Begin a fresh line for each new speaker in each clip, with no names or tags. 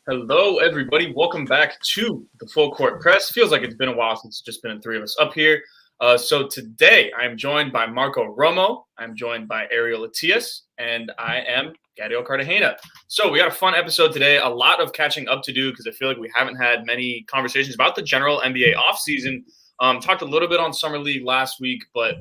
Hello, everybody. Welcome back to the Full Court Press. Feels like it's been a while since it's just been the three of us up here. So today I am joined by Marco Romo. I'm joined by Ariel Atias, and I am Gadio Cartagena. So we got a fun episode today. A lot of catching up to do because I feel like we haven't had many conversations about the general NBA offseason. Talked a little bit on Summer League last week, but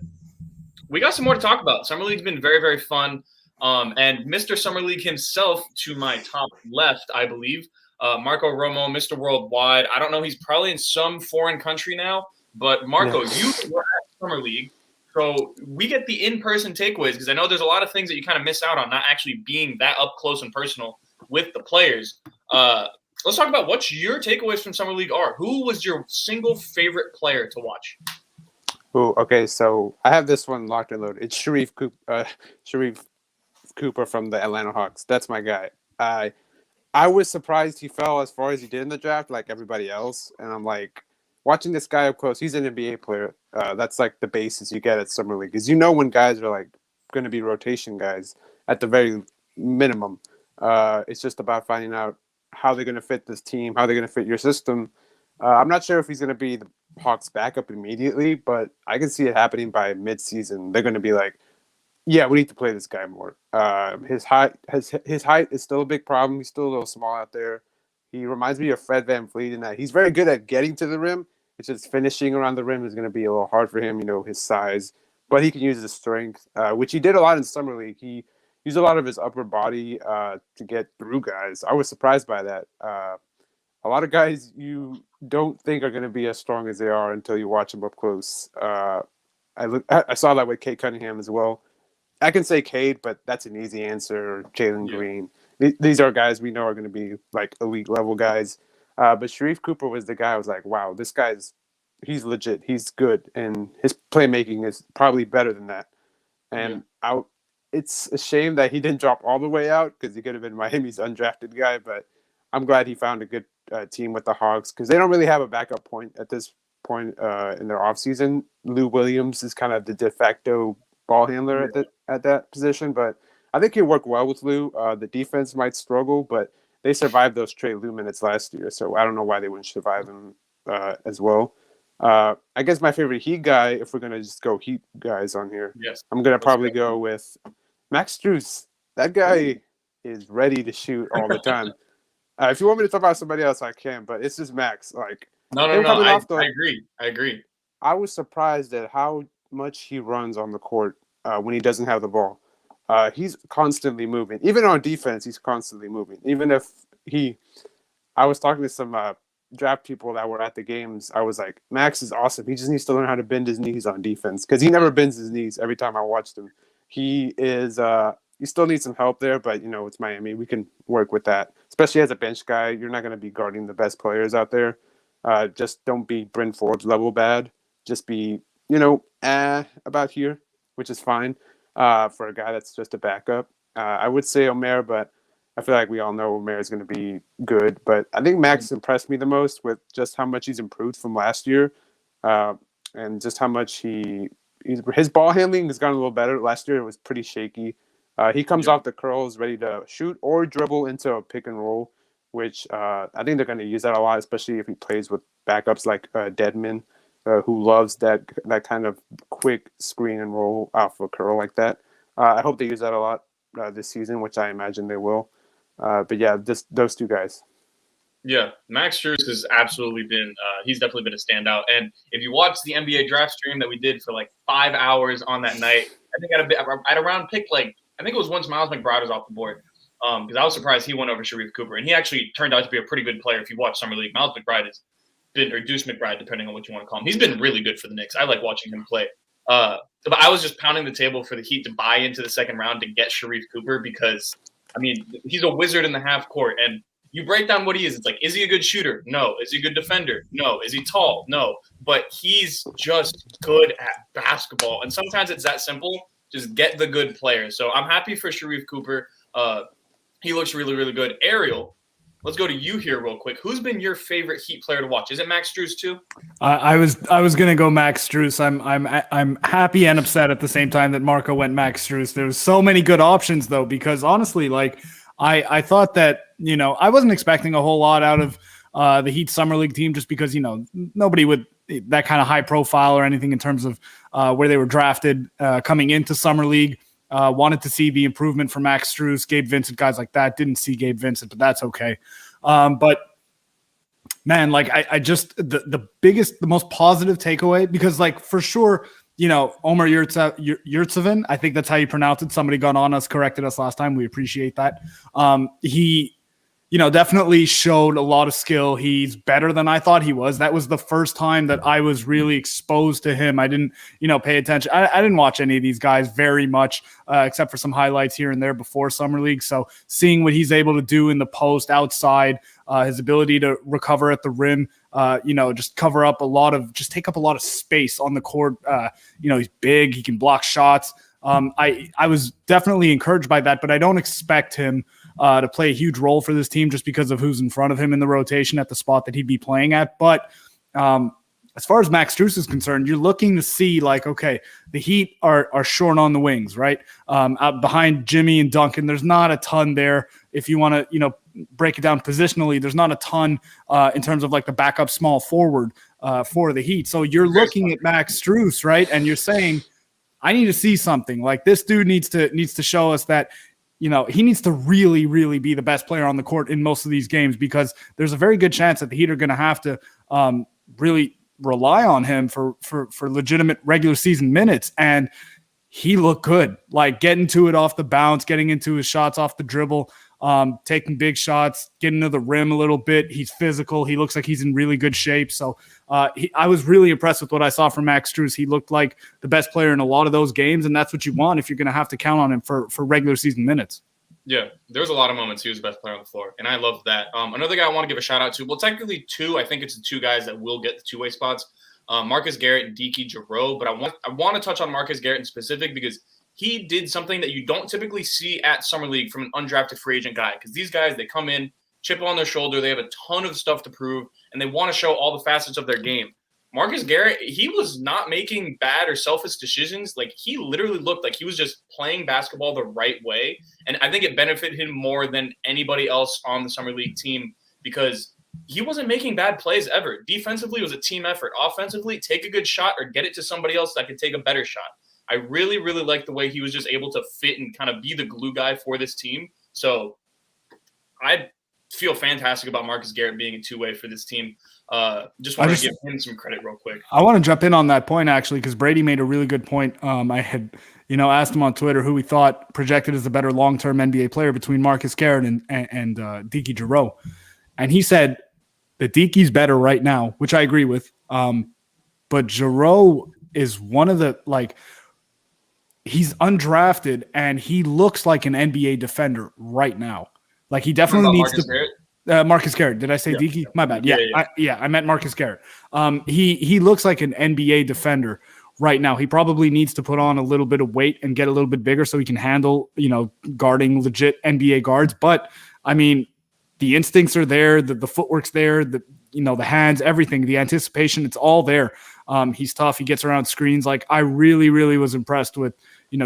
we got some more to talk about. Summer League's been very, very fun. And Mr. Summer League himself, to my top left, I believe, Marco Romo, Mr. Worldwide. I don't know. He's probably in some foreign country now. But, Marco, you were at Summer League. So we get the in-person takeaways because I know there's a lot of things that you kind of miss out on not actually being that up close and personal with the players. Let's talk about what your takeaways from Summer League are. Who was your single favorite player to watch?
Oh, okay. So I have this one locked and loaded. It's Sharif Cooper from the Atlanta Hawks. That's my guy. I was surprised he fell as far as he did in the draft, like everybody else. And I'm like, watching this guy up close, he's an NBA player. That's like the basis you get at Summer League. Because you know when guys are like going to be rotation guys at the very minimum. It's just about finding out how they're going to fit this team, how they're going to fit your system. I'm not sure if he's going to be the Hawks backup immediately, but I can see it happening by mid-season. They're going to be like, yeah, we need to play this guy more. His height is still a big problem. He's still a little small out there. He reminds me of Fred VanVleet in that he's very good at getting to the rim. It's just finishing around the rim is going to be a little hard for him, his size. But he can use his strength, which he did a lot in Summer League. He used a lot of his upper body to get through guys. I was surprised by that. A lot of guys you don't think are going to be as strong as they are until you watch them up close. I saw that with Cade Cunningham as well. I can say Cade, but that's an easy answer. Jalen Green. These are guys we know are going to be like elite level guys. But Sharif Cooper was the guy I was like, wow, this he's legit. He's good. And his playmaking is probably better than that. And it's a shame that he didn't drop all the way out because he could have been Miami's undrafted guy. But I'm glad he found a good team with the Hawks because they don't really have a backup point at this point in their offseason. Lou Williams is kind of the de facto ball handler at that position, but I think he'll work well with Lou. The defense might struggle, but they survived those Trey Lue minutes last year, so I don't know why they wouldn't survive them as well. I guess my favorite Heat guy, if we're going to just go Heat guys on here, I'm going to probably go with Max Strus. That guy is ready to shoot all the time. If you want me to talk about somebody else, I can, but it's just Max. Like,
No. I agree.
I was surprised at how much he runs on the court when he doesn't have the ball. He's constantly moving. Even on defense, he's constantly moving. Even if I was talking to some draft people that were at the games. I was like, Max is awesome. He just needs to learn how to bend his knees on defense because he never bends his knees every time I watched him. He still needs some help there, but, it's Miami. We can work with that, especially as a bench guy. You're not going to be guarding the best players out there. Just don't be Bryn Forbes level bad. Just be, about here, which is fine for a guy that's just a backup. I would say Omer, but I feel like we all know Omer is going to be good. But I think Max impressed me the most with just how much he's improved from last year and just how much his ball handling has gotten a little better. Last year it was pretty shaky. He comes off the curls ready to shoot or dribble into a pick and roll, which I think they're going to use that a lot, especially if he plays with backups like Dedmon, who loves that kind of quick screen and roll off a curl like that. I hope they use that a lot this season, which I imagine they will. But yeah, those two guys.
Yeah, Max Strus has absolutely been he's definitely been a standout. And if you watch the NBA draft stream that we did for like 5 hours on that night, I think I'd around picked I think it was once Miles McBride was off the board because I was surprised he went over Sharif Cooper. And he actually turned out to be a pretty good player if you watch Summer League. Miles McBride or Deuce McBride, depending on what you want to call him. He's been really good for the Knicks. I like watching him play. But I was just pounding the table for the Heat to buy into the second round to get Sharif Cooper because, I mean, he's a wizard in the half court. And you break down what he is. It's like, is he a good shooter? No. Is he a good defender? No. Is he tall? No. But he's just good at basketball. And sometimes it's that simple. Just get the good players. So I'm happy for Sharif Cooper. He looks really, really good. Ariel, let's go to you here real quick. Who's been your favorite Heat player to watch? Is it Max Strus too?
I was gonna go Max Strus. I'm happy and upset at the same time that Marco went Max Strus. There's so many good options though, because honestly, like I thought that, I wasn't expecting a whole lot out of the Heat Summer League team just because, nobody with that kind of high profile or anything in terms of where they were drafted coming into Summer League. Wanted to see the improvement from Max Strus, Gabe Vincent, guys like that. Didn't see Gabe Vincent, but that's okay. But man, like I just the most positive takeaway, because like for sure, Omer Yurtseven, I think that's how you pronounce it. Somebody got on us, corrected us last time. We appreciate that. He definitely showed a lot of skill. He's better than I thought he was. That was the first time that I was really exposed to him. I didn't, pay attention. I didn't watch any of these guys very much, except for some highlights here and there before Summer League. So seeing what he's able to do in the post, outside, his ability to recover at the rim, just take up a lot of space on the court. He's big. He can block shots. I was definitely encouraged by that, but I don't expect him to play a huge role for this team just because of who's in front of him in the rotation at the spot that he'd be playing at. But as far as Max Strus is concerned, you're looking to see like, okay, the Heat are short on the wings, right? Out behind Jimmy and Duncan, there's not a ton there. If you want to, break it down positionally, there's not a ton in terms of like the backup small forward for the Heat. So you're looking at Max Strus, right? And you're saying, I need to see something. Like this dude needs to show us that, he needs to really, really be the best player on the court in most of these games, because there's a very good chance that the Heat are going to have to really rely on him for legitimate regular season minutes. And he looked good, like getting to it off the bounce, getting into his shots off the dribble, taking big shots, getting to the rim a little bit. He's physical. He looks like he's in really good shape. So I was really impressed with what I saw from Max Strus. He looked like the best player in a lot of those games, and that's what you want if you're going to have to count on him for regular season minutes.
Yeah, there was a lot of moments he was the best player on the floor, and I love that. Another guy I want to give a shout-out to, well, technically two. I think it's the two guys that will get the two-way spots, Marcus Garrett and Deke Giroux. But I want to touch on Marcus Garrett in specific because he did something that you don't typically see at Summer League from an undrafted free agent guy, because these guys, they come in, chip on their shoulder, they have a ton of stuff to prove, and they want to show all the facets of their game. Marcus Garrett, he was not making bad or selfish decisions. Like, he literally looked like he was just playing basketball the right way. And I think it benefited him more than anybody else on the Summer League team, because he wasn't making bad plays ever. Defensively, it was a team effort. Offensively, take a good shot or get it to somebody else that could take a better shot. I really, really like the way he was just able to fit and kind of be the glue guy for this team. So I feel fantastic about Marcus Garrett being a two-way for this team. Just want to give him some credit real quick.
I want to jump in on that point, actually, because Brady made a really good point. I had, asked him on Twitter who he thought projected as the better long-term NBA player between Marcus Garrett and Deke Giroux. And he said that Deke's better right now, which I agree with. But Giroux is one of the, he's undrafted and he looks like an NBA defender right now. Like, he definitely needs
Marcus
to.
Garrett?
Marcus Garrett. Did I say Deke?
Yeah.
My bad.
Yeah.
I meant Marcus Garrett. He looks like an NBA defender right now. He probably needs to put on a little bit of weight and get a little bit bigger so he can handle, guarding legit NBA guards. But I mean, the instincts are there, the footwork's there, the hands, everything, the anticipation, it's all there. He's tough. He gets around screens. Like, I really, really was impressed with,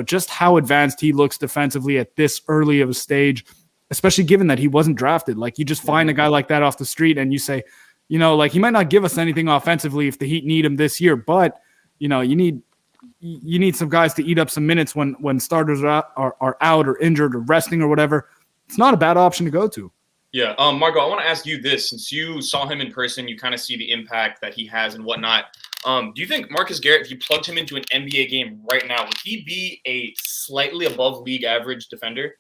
just how advanced he looks defensively at this early of a stage, especially given that he wasn't drafted. Like, you just find a guy like that off the street and you say, he might not give us anything offensively if the Heat need him this year, but you need some guys to eat up some minutes when starters are out or injured or resting or whatever. It's not a bad option to go to.
Yeah. Margo, I want to ask you this. Since you saw him in person, you kind of see the impact that he has and whatnot. Do you think Marcus Garrett, if you plugged him into an NBA game right now, would he be a slightly above league average defender?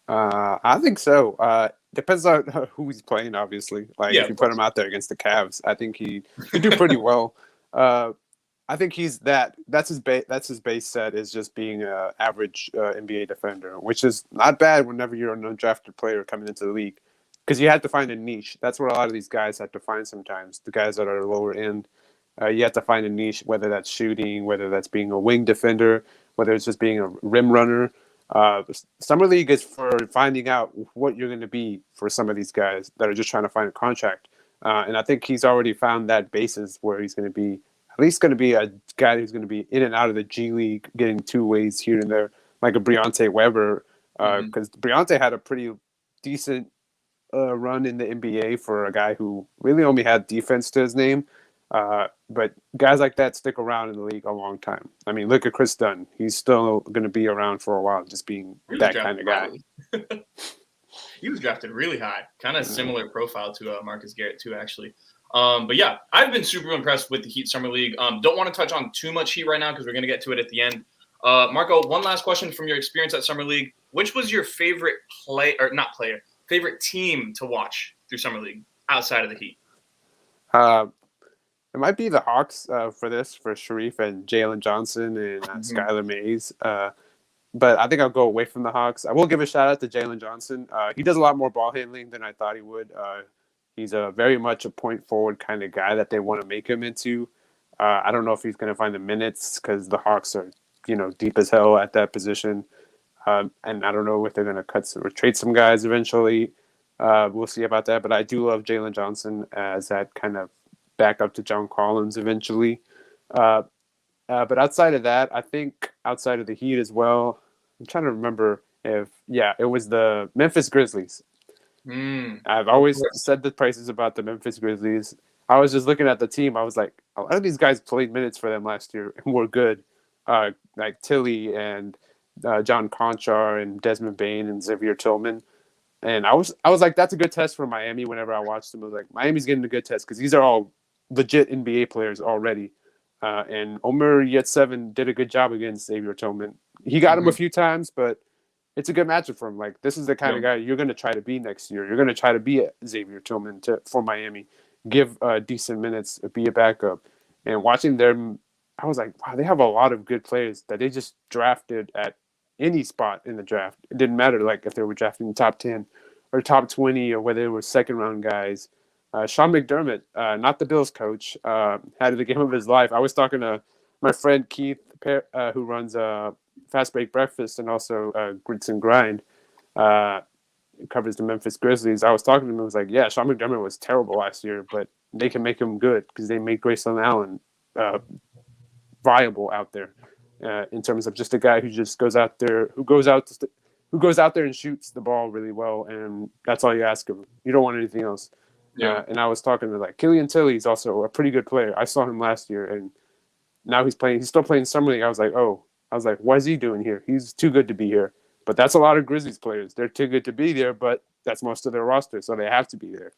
I think so. Depends on who he's playing, obviously. If you put him out there against the Cavs, I think he'd do pretty well. I think that's his base set, is just being an average NBA defender, which is not bad whenever you're an undrafted player coming into the league, because you have to find a niche. That's what a lot of these guys have to find sometimes. The guys that are lower end, you have to find a niche, whether that's shooting, whether that's being a wing defender, whether it's just being a rim runner. Summer League is for finding out what you're going to be for some of these guys that are just trying to find a contract. And I think he's already found that basis where he's going to be at least going to be a guy who's going to be in and out of the G League, getting two ways here and there, like a Briante Weber, because Briante had a pretty decent run in the NBA for a guy who really only had defense to his name. But guys like that stick around in the league a long time. I mean, look at Chris Dunn. He's still going to be around for a while, just being that kind of guy.
He was drafted really high, kind of similar profile to Marcus Garrett too, actually. But yeah, I've been super impressed with the Heat Summer League. Don't want to touch on too much Heat right now because we're going to get to it at the end. Marco, one last question from your experience at Summer League. Which was your favorite favorite team to watch through Summer League outside of the Heat?
It might be the Hawks for Sharif and Jalen Johnson and Skylar Mays. But I think I'll go away from the Hawks. I will give a shout out to Jalen Johnson. He does a lot more ball handling than I thought he would. He's very much a point forward kind of guy that they want to make him into. I don't know if he's going to find the minutes because the Hawks are, deep as hell at that position. And I don't know if they're going to cut or trade some guys eventually. We'll see about that. But I do love Jalen Johnson as that kind of back up to John Collins eventually. But outside of that, I think outside of the Heat as well, I'm trying to remember it was the Memphis Grizzlies. I've always said the praises about the Memphis Grizzlies. I was just looking at the team. I was like, a lot of these guys played minutes for them last year and were good. Like Tilly and John Conchar and Desmond Bain and Xavier Tillman. And I was like, that's a good test for Miami whenever I watched them. I was like, Miami's getting a good test because these are all legit NBA players already. And Omer Yurtseven did a good job against Xavier Tillman. He got him a few times, but it's a good matchup for him. Like, this is the kind of guy you're going to try to be next year. You're going to try to be a Xavier Tillman for Miami. Give decent minutes, be a backup. And watching them, I was like, wow, they have a lot of good players that they just drafted at any spot in the draft. It didn't matter, like, if they were drafting top 10 or top 20 or whether they were second-round guys. Sean McDermott, not the Bills coach, had the game of his life. I was talking to my friend Keith, who runs Fast Break Breakfast and also Grits and Grind, covers the Memphis Grizzlies. I was talking to him. I was like, yeah, Sean McDermott was terrible last year, but they can make him good because they made Grayson Allen viable out there in terms of just a guy who just goes out there, who goes out there and shoots the ball really well, and that's all you ask of him. You don't want anything else. Yeah. And I was talking to Killian Tilly is also a pretty good player. I saw him last year, and now he's still playing Summer League. I was like, what is he doing here? He's too good to be here. But that's a lot of Grizzlies players. They're too good to be there, but that's most of their roster, so they have to be there.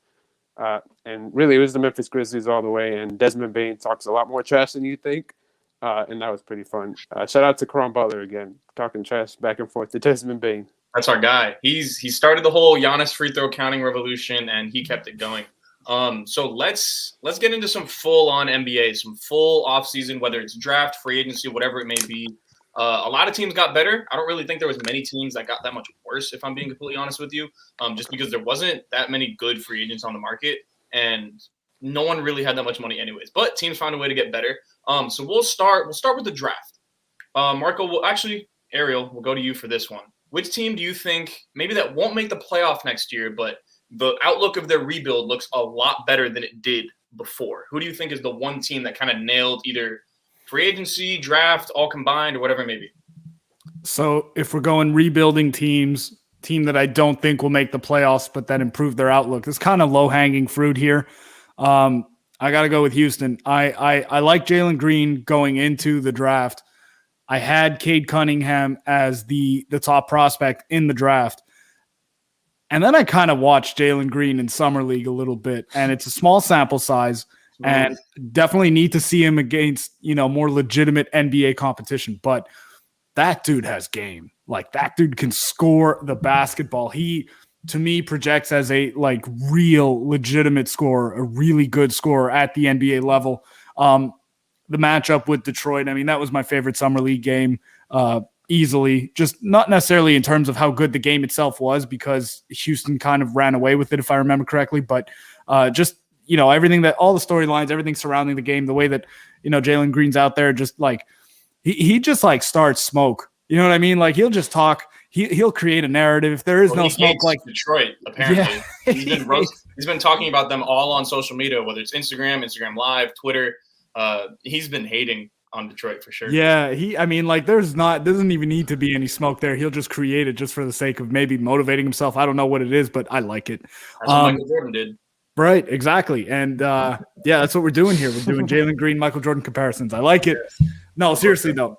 And really, it was the Memphis Grizzlies all the way, and Desmond Bain talks a lot more trash than you think, and that was pretty fun. Shout out to Caron Butler again, talking trash back and forth to Desmond Bain.
That's our guy. He started the whole Giannis free throw counting revolution, and he kept it going. So let's get into some full-on NBA, some full offseason, whether it's draft, free agency, whatever it may be. A lot of teams got better. I don't really think there was many teams that got that much worse, if I'm being completely honest with you, just because there wasn't that many good free agents on the market, and no one really had that much money anyways. But teams found a way to get better. So we'll start with the draft. Marco, Ariel, we'll go to you for this one. Which team do you think maybe that won't make the playoff next year, but the outlook of their rebuild looks a lot better than it did before? Who do you think is the one team that kind of nailed either free agency, draft, all combined, or whatever it may be?
So if we're going rebuilding team that I don't think will make the playoffs, but that improve their outlook, it's kind of low-hanging fruit here. I got to go with Houston. I like Jalen Green going into the draft. I had Cade Cunningham as the top prospect in the draft. And then I kind of watched Jalen Green in Summer League a little bit, and it's a small sample size, and definitely need to see him against, more legitimate NBA competition. But that dude has game. Like, that dude can score the basketball. He, to me, projects as a real legitimate scorer, a really good scorer at the NBA level. The matchup with Detroit, that was my favorite Summer League game. Easily, just not necessarily in terms of how good the game itself was, because Houston kind of ran away with it, if I remember correctly, but just, everything all the storylines, everything surrounding the game, the way that, Jalen Green's out there, just he just starts smoke. You know what I mean? He'll just talk. He'll create a narrative. If there is no smoke,
Detroit, apparently. Yeah. He's been talking about them all on social media, whether it's Instagram Live, Twitter. He's been hating on Detroit for sure.
Yeah, doesn't even need to be any smoke there. He'll just create it just for the sake of maybe motivating himself. I don't know what it is, but I like it.
That's what Michael Jordan did.
Right, exactly. And that's what we're doing here. We're doing Jalen Green, Michael Jordan comparisons. I like it. No, seriously though.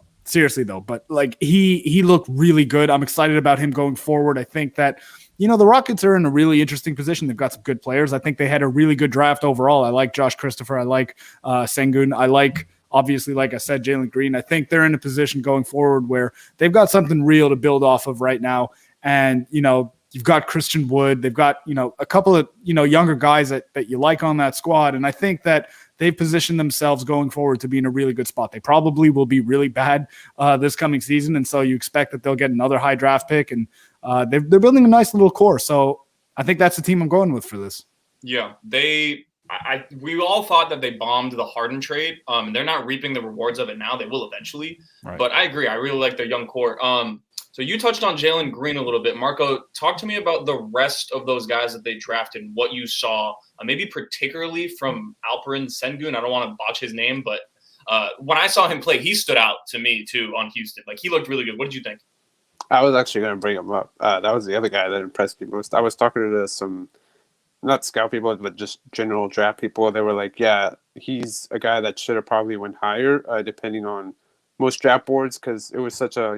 But like he looked really good. I'm excited about him going forward. I think that the Rockets are in a really interesting position. They've got some good players. I think they had a really good draft overall. I like Josh Christopher. I like Sengun. I like, obviously, like I said, Jalen Green. I think they're in a position going forward where they've got something real to build off of right now. And, you've got Christian Wood. They've got, a couple of, younger guys that you like on that squad. And I think that they've positioned themselves going forward to be in a really good spot. They probably will be really bad this coming season. And so you expect that they'll get another high draft pick. And they're building a nice little core. So I think that's the team I'm going with for this.
Yeah, we all thought that they bombed the Harden trade. They're not reaping the rewards of it now. They will eventually. Right. But I agree. I really like their young core. So you touched on Jalen Green a little bit. Marco, talk to me about the rest of those guys that they drafted, what you saw, maybe particularly from Alperen Sengun. I don't want to botch his name, but when I saw him play, he stood out to me too on Houston. Like, he looked really good. What did you think?
I was actually going to bring him up. That was the other guy that impressed me most. I was talking to some, not scout people, but just general draft people. They were like, yeah, he's a guy that should have probably went higher, depending on most draft boards, because it was such a,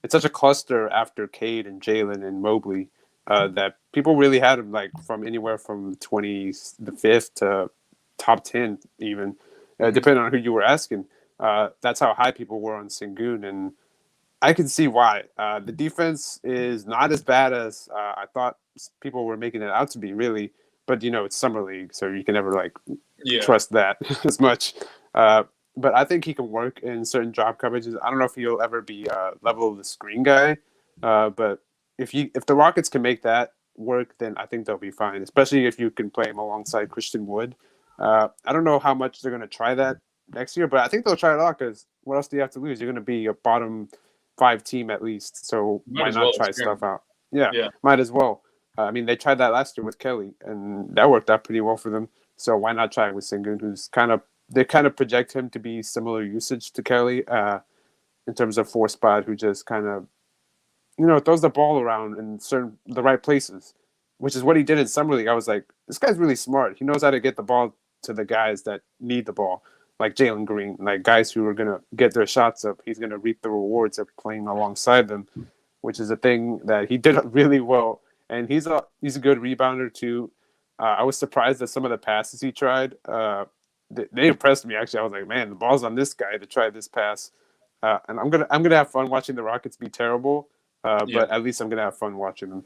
it's such a cluster after Cade and Jalen and Mobley that people really had him like from anywhere from 25th to top 10 even, depending on who you were asking. That's how high people were on Sengun, and I can see why. The defense is not as bad as I thought people were making it out to be, really. But, it's summer league, so you can never trust that as much. But I think he can work in certain drop coverages. I don't know if he'll ever be level of the screen guy. But if the Rockets can make that work, then I think they'll be fine, especially if you can play him alongside Christian Wood. I don't know how much they're going to try that next year, but I think they'll try it out, because what else do you have to lose? You're going to be a bottom 5 team at least, so why not try stuff out? Yeah, might as well. They tried that last year with Kelly, and that worked out pretty well for them. So why not try it with Sengun, who's they kind of project him to be similar usage to Kelly in terms of 4 spot, who just kind of, throws the ball around in the right places, which is what he did in summer league. I was like, this guy's really smart. He knows how to get the ball to the guys that need the ball, like Jalen Green, like guys who are going to get their shots up. He's going to reap the rewards of playing alongside them, which is a thing that he did really well. And he's a good rebounder too. I was surprised at some of the passes he tried. They impressed me, actually. I was like, man, the ball's on this guy to try this pass. And I'm gonna have fun watching the Rockets be terrible. But at least I'm gonna have fun watching them.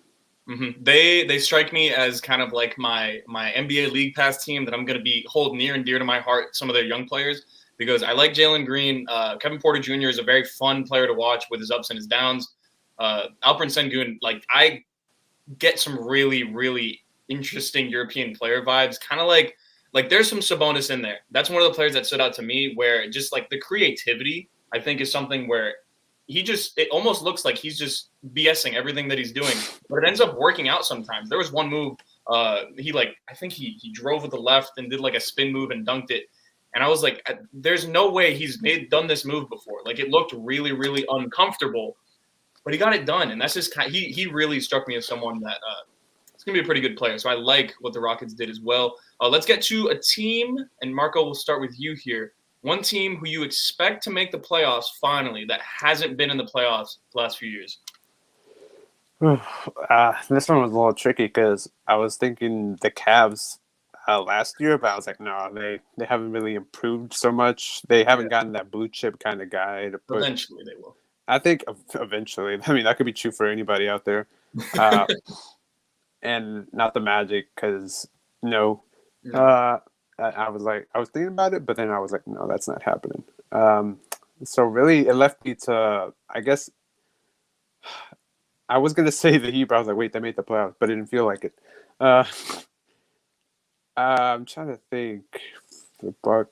Mm-hmm. They strike me as kind of like my NBA League Pass team that I'm going to be hold near and dear to my heart, some of their young players, because I like Jalen Green. Kevin Porter Jr. is a very fun player to watch with his ups and his downs. Alperen Sengun, I get some really, really interesting European player vibes, kind of like there's some Sabonis in there. That's one of the players that stood out to me, where just the creativity, I think, is something where it almost looks like he's just BSing everything that he's doing, but it ends up working out sometimes. There was one move, I think he drove with the left and did a spin move and dunked it. And I was like, there's no way he's done this move before. It looked really, really uncomfortable, but he got it done. And that's just he really struck me as someone that it's going to be a pretty good player. So I like what the Rockets did as well. Let's get to a team, and Marco, we'll start with you here. One team who you expect to make the playoffs finally that hasn't been in the playoffs the last few years.
This one was a little tricky because I was thinking the Cavs last year, but I was like, no, they haven't really improved so much. They haven't gotten that blue chip kind of guy to put.
Eventually they will.
I think eventually. that could be true for anybody out there. And not the Magic, because no. I was thinking about it, but then I was like, no, that's not happening. So really it left me to, I guess, I was going to say the Heat, but I was like, wait, they made the playoffs, but it didn't feel like it. I'm trying to think. The Bucks.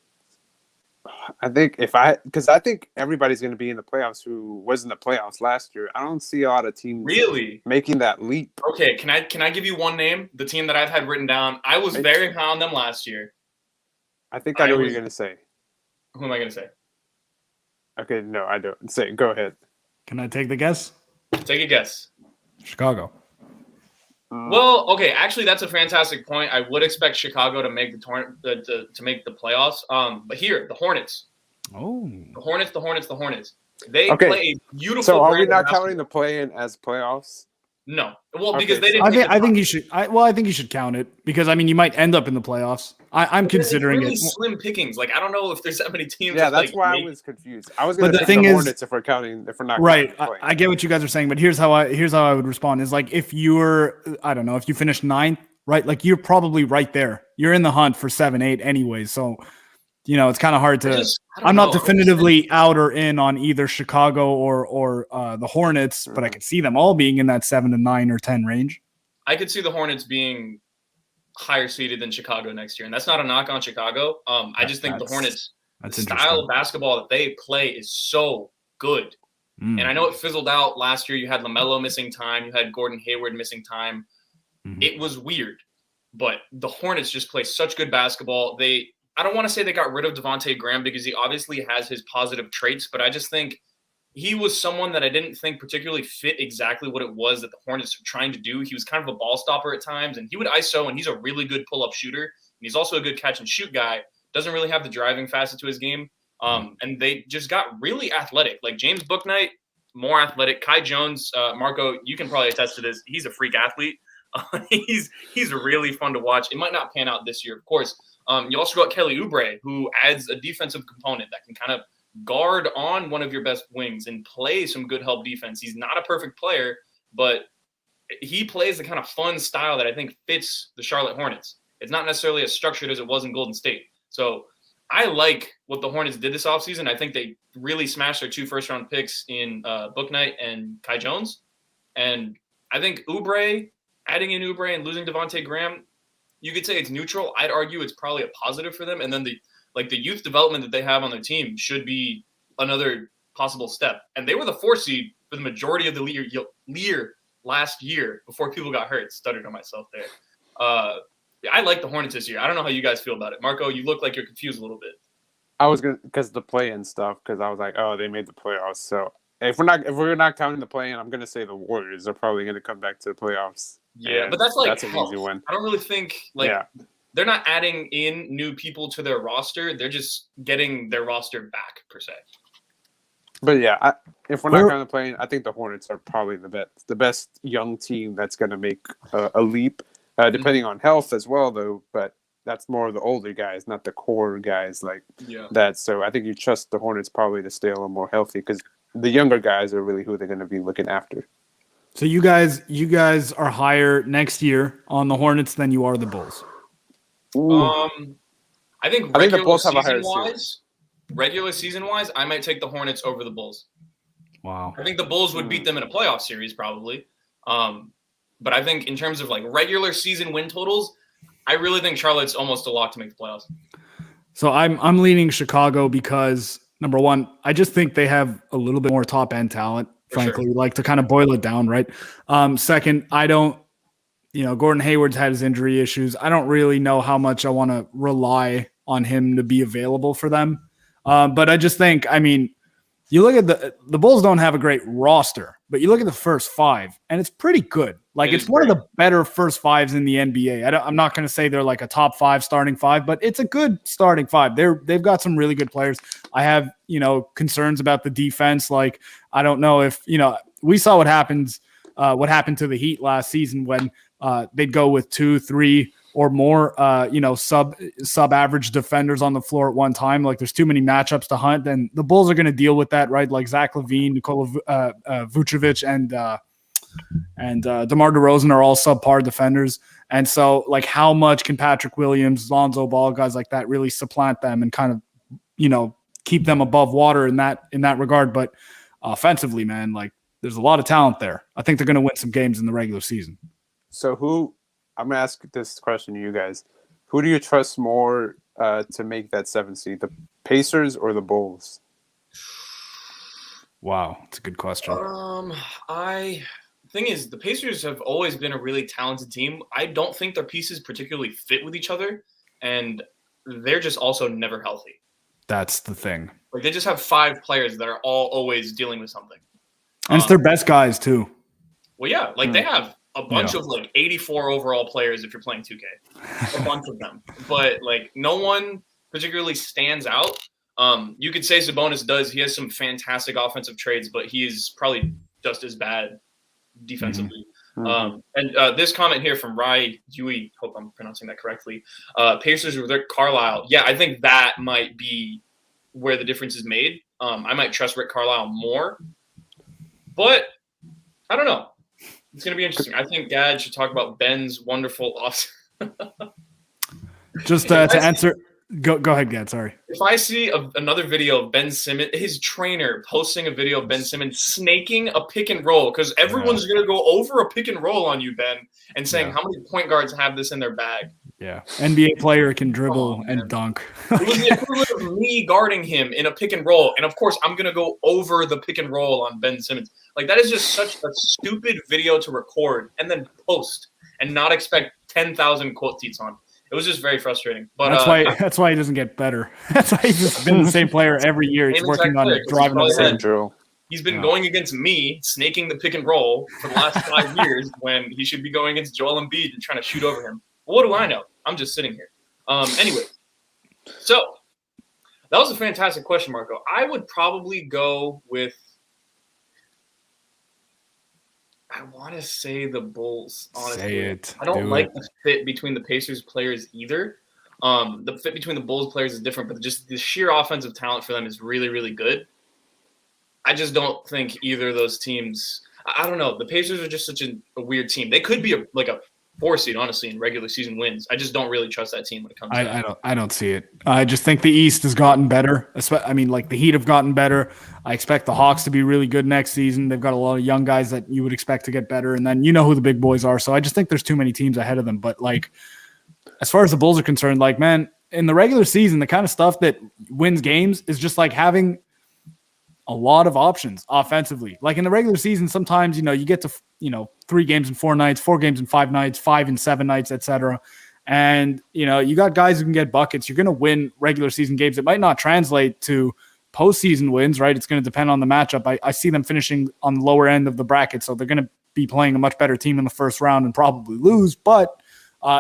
I think because I think everybody's going to be in the playoffs who was in the playoffs last year. I don't see a lot of teams
really
making that leap.
Okay, can I give you one name? The team that I've had written down. I was very high on them last year.
I think I know what you're going to say.
Who am I going to say?
Okay, no, I don't. Say, go ahead.
Can I take the guess?
Take a guess.
Chicago.
Well, okay, actually, that's a fantastic point. I would expect Chicago to make to make the playoffs. But here, the Hornets.
Oh,
The Hornets. They
Okay,
play a beautiful.
So are we
brand of
not
basketball.
counting the play-in as playoffs?
No, well,
Okay,
because they didn't.
I think you should. I think you should count it because I mean you might end up in the playoffs. I'm considering
really
it.
slim pickings. Like I don't know if there's that many teams.
Yeah, that's
like,
why I was confused. I was going to pick the Hornets if we're not
right.
counting
I get what you guys are saying, but here's how I would respond is like if you're I don't know if you finish 9th, right? Like you're probably right there. You're in the hunt for 7, 8 anyways. So it's kind of hard to. I'm not definitively out or in on either Chicago or the Hornets, but I could see them all being in that 7 to 9 or 10 range.
I could see the Hornets being higher seeded than Chicago next year, and that's not a knock on Chicago. I just think the Hornets, the style of basketball that they play is so good. And I know it fizzled out last year. You had LaMelo missing time. You had Gordon Hayward missing time. It was weird, but the Hornets just play such good basketball. I don't want to say they got rid of Devontae Graham because he obviously has his positive traits, but I just think he was someone that I didn't think particularly fit exactly what it was that the Hornets were trying to do. He was kind of a ball stopper at times, and he would ISO, and he's a really good pull-up shooter, and he's also a good catch-and-shoot guy. Doesn't really have the driving facet to his game, and they just got really athletic. Like James Bouknight, more athletic. Kai Jones, Marco, you can probably attest to this. He's a freak athlete. He's really fun to watch. It might not pan out this year, of course. You also got Kelly Oubre, who adds a defensive component that can kind of guard on one of your best wings and play some good help defense. He's not a perfect player, but he plays the kind of fun style that I think fits the Charlotte Hornets. It's not necessarily as structured as it was in Golden State. So I like what the Hornets did this offseason. I think they really smashed their 2 first-round picks in Bouknight and Kai Jones. And I think adding in Oubre and losing Devontae Graham, you could say it's neutral. I'd argue it's probably a positive for them. And then the youth development that they have on their team should be another possible step. And they were the 4 seed for the majority of the year last year before people got hurt. Stuttered on myself there. I like the Hornets this year. I don't know how you guys feel about it. Marco, you look like you're confused a little bit.
I was going to, because the play-in stuff, because I was like, oh, they made the playoffs. So if we're not counting the play-in, I'm going to say the Warriors are probably going to come back to the playoffs.
Yeah, but that's an easy one. I don't really think they're not adding in new people to their roster. They're just getting their roster back per se.
But yeah, if we're not counting the play-in, I think the Hornets are probably the best young team that's going to make a leap, depending on health as well, though. But that's more of the older guys, not the core guys that. So I think you trust the Hornets probably to stay a little more healthy because the younger guys are really who they're going to be looking after.
So you guys are higher next year on the Hornets than you are the Bulls.
I think the Bulls have a higher regular season wise, I might take the Hornets over the Bulls.
Wow.
I think the Bulls would beat them in a playoff series probably. But I think in terms of regular season win totals, I really think Charlotte's almost a lock to make the playoffs. So I'm leaning Chicago because number one, I just think they have a little bit more top end talent. Frankly, to kind of boil it down, right? Second, I don't, Gordon Hayward's had his injury issues. I don't really know how much I want to rely on him to be available for them. But I just think, you look at the Bulls don't have a great roster, but you look at the first 5 and it's pretty good. It's one of the better first 5s in the NBA. I'm not going to say they're like a top 5 starting 5, but it's a good starting 5. They've got some really good players. I have, concerns about the defense. I don't know if, we saw what happened to the Heat last season when they'd go with 2, 3 or more, sub average defenders on the floor at one time. There's too many matchups to hunt, and the Bulls are going to deal with that, right? Zach LaVine, Nikola Vucevic, and DeMar DeRozan are all subpar defenders. And so, how much can Patrick Williams, Lonzo Ball, guys like that really supplant them and kind of, keep them above water in that regard? But offensively, man, there's a lot of talent there. I think they're going to win some games in the regular season.
So I'm going to ask this question to you guys. Who do you trust more to make that 7th seed, the Pacers or the Bulls?
Wow, that's a good question.
Thing is, the Pacers have always been a really talented team. I don't think their pieces particularly fit with each other, and they're just also never healthy.
That's the thing.
Like they just have 5 players that are all always dealing with something.
And it's their best guys too.
Well, yeah, like they have a bunch
Yeah.
of like 84 overall players if you're playing 2K. A bunch of them. But like no one particularly stands out. You could say Sabonis does. He has some fantastic offensive trades, but he is probably just as bad defensively. And this comment here from Rai Dewey, hope I'm pronouncing that correctly. Pacers with Rick Carlisle. Yeah, I think that might be where the difference is made. I might trust Rick Carlisle more, but I don't know. It's going to be interesting. I think Gad should talk about Ben's wonderful off.
Just to answer. Go ahead, Gad. Sorry.
If I see another video of Ben Simmons, his trainer posting a video of Ben Simmons snaking a pick and roll, because everyone's going to go over a pick and roll on you, Ben, and saying how many point guards have this in their bag.
Yeah. NBA player can dribble and dunk.
It was the equivalent of me guarding him in a pick and roll. And of course, I'm going to go over the pick and roll on Ben Simmons. Like, that is just such a stupid video to record and then post and not expect 10,000 quote tweets on. It was just very frustrating. But
that's why he doesn't get better. That's why he's just been the same player every year. He's working on driving the same drill.
He's been going against me, snaking the pick and roll for the last 5 years when he should be going against Joel Embiid and trying to shoot over him. But what do I know? I'm just sitting here. Anyway, so that was a fantastic question, Marco. I would probably go with – I want to say the Bulls, honestly.
Say it.
I don't like the fit between the Pacers players either. The fit between the Bulls players is different, but just the sheer offensive talent for them is really, really good. I just don't think either of those teams – I don't know. The Pacers are just such a weird team. They could be a 4 seed, honestly, in regular season wins. I just don't really trust that team when it comes to that.
I don't see it. I just think the East has gotten better. I mean, like the Heat have gotten better. I expect the Hawks to be really good next season. They've got a lot of young guys that you would expect to get better. And then you know who the big boys are. So I just think there's too many teams ahead of them. But like, as far as the Bulls are concerned, like, man, in the regular season, the kind of stuff that wins games is just like having a lot of options offensively. Like in the regular season, sometimes, you get to, 3 games in 4 nights, 4 games in 5 nights, 5 in 7 nights, etc. And, you got guys who can get buckets. You're going to win regular season games. It might not translate to postseason wins, right? It's going to depend on the matchup. I see them finishing on the lower end of the bracket, so they're going to be playing a much better team in the first round and probably lose. But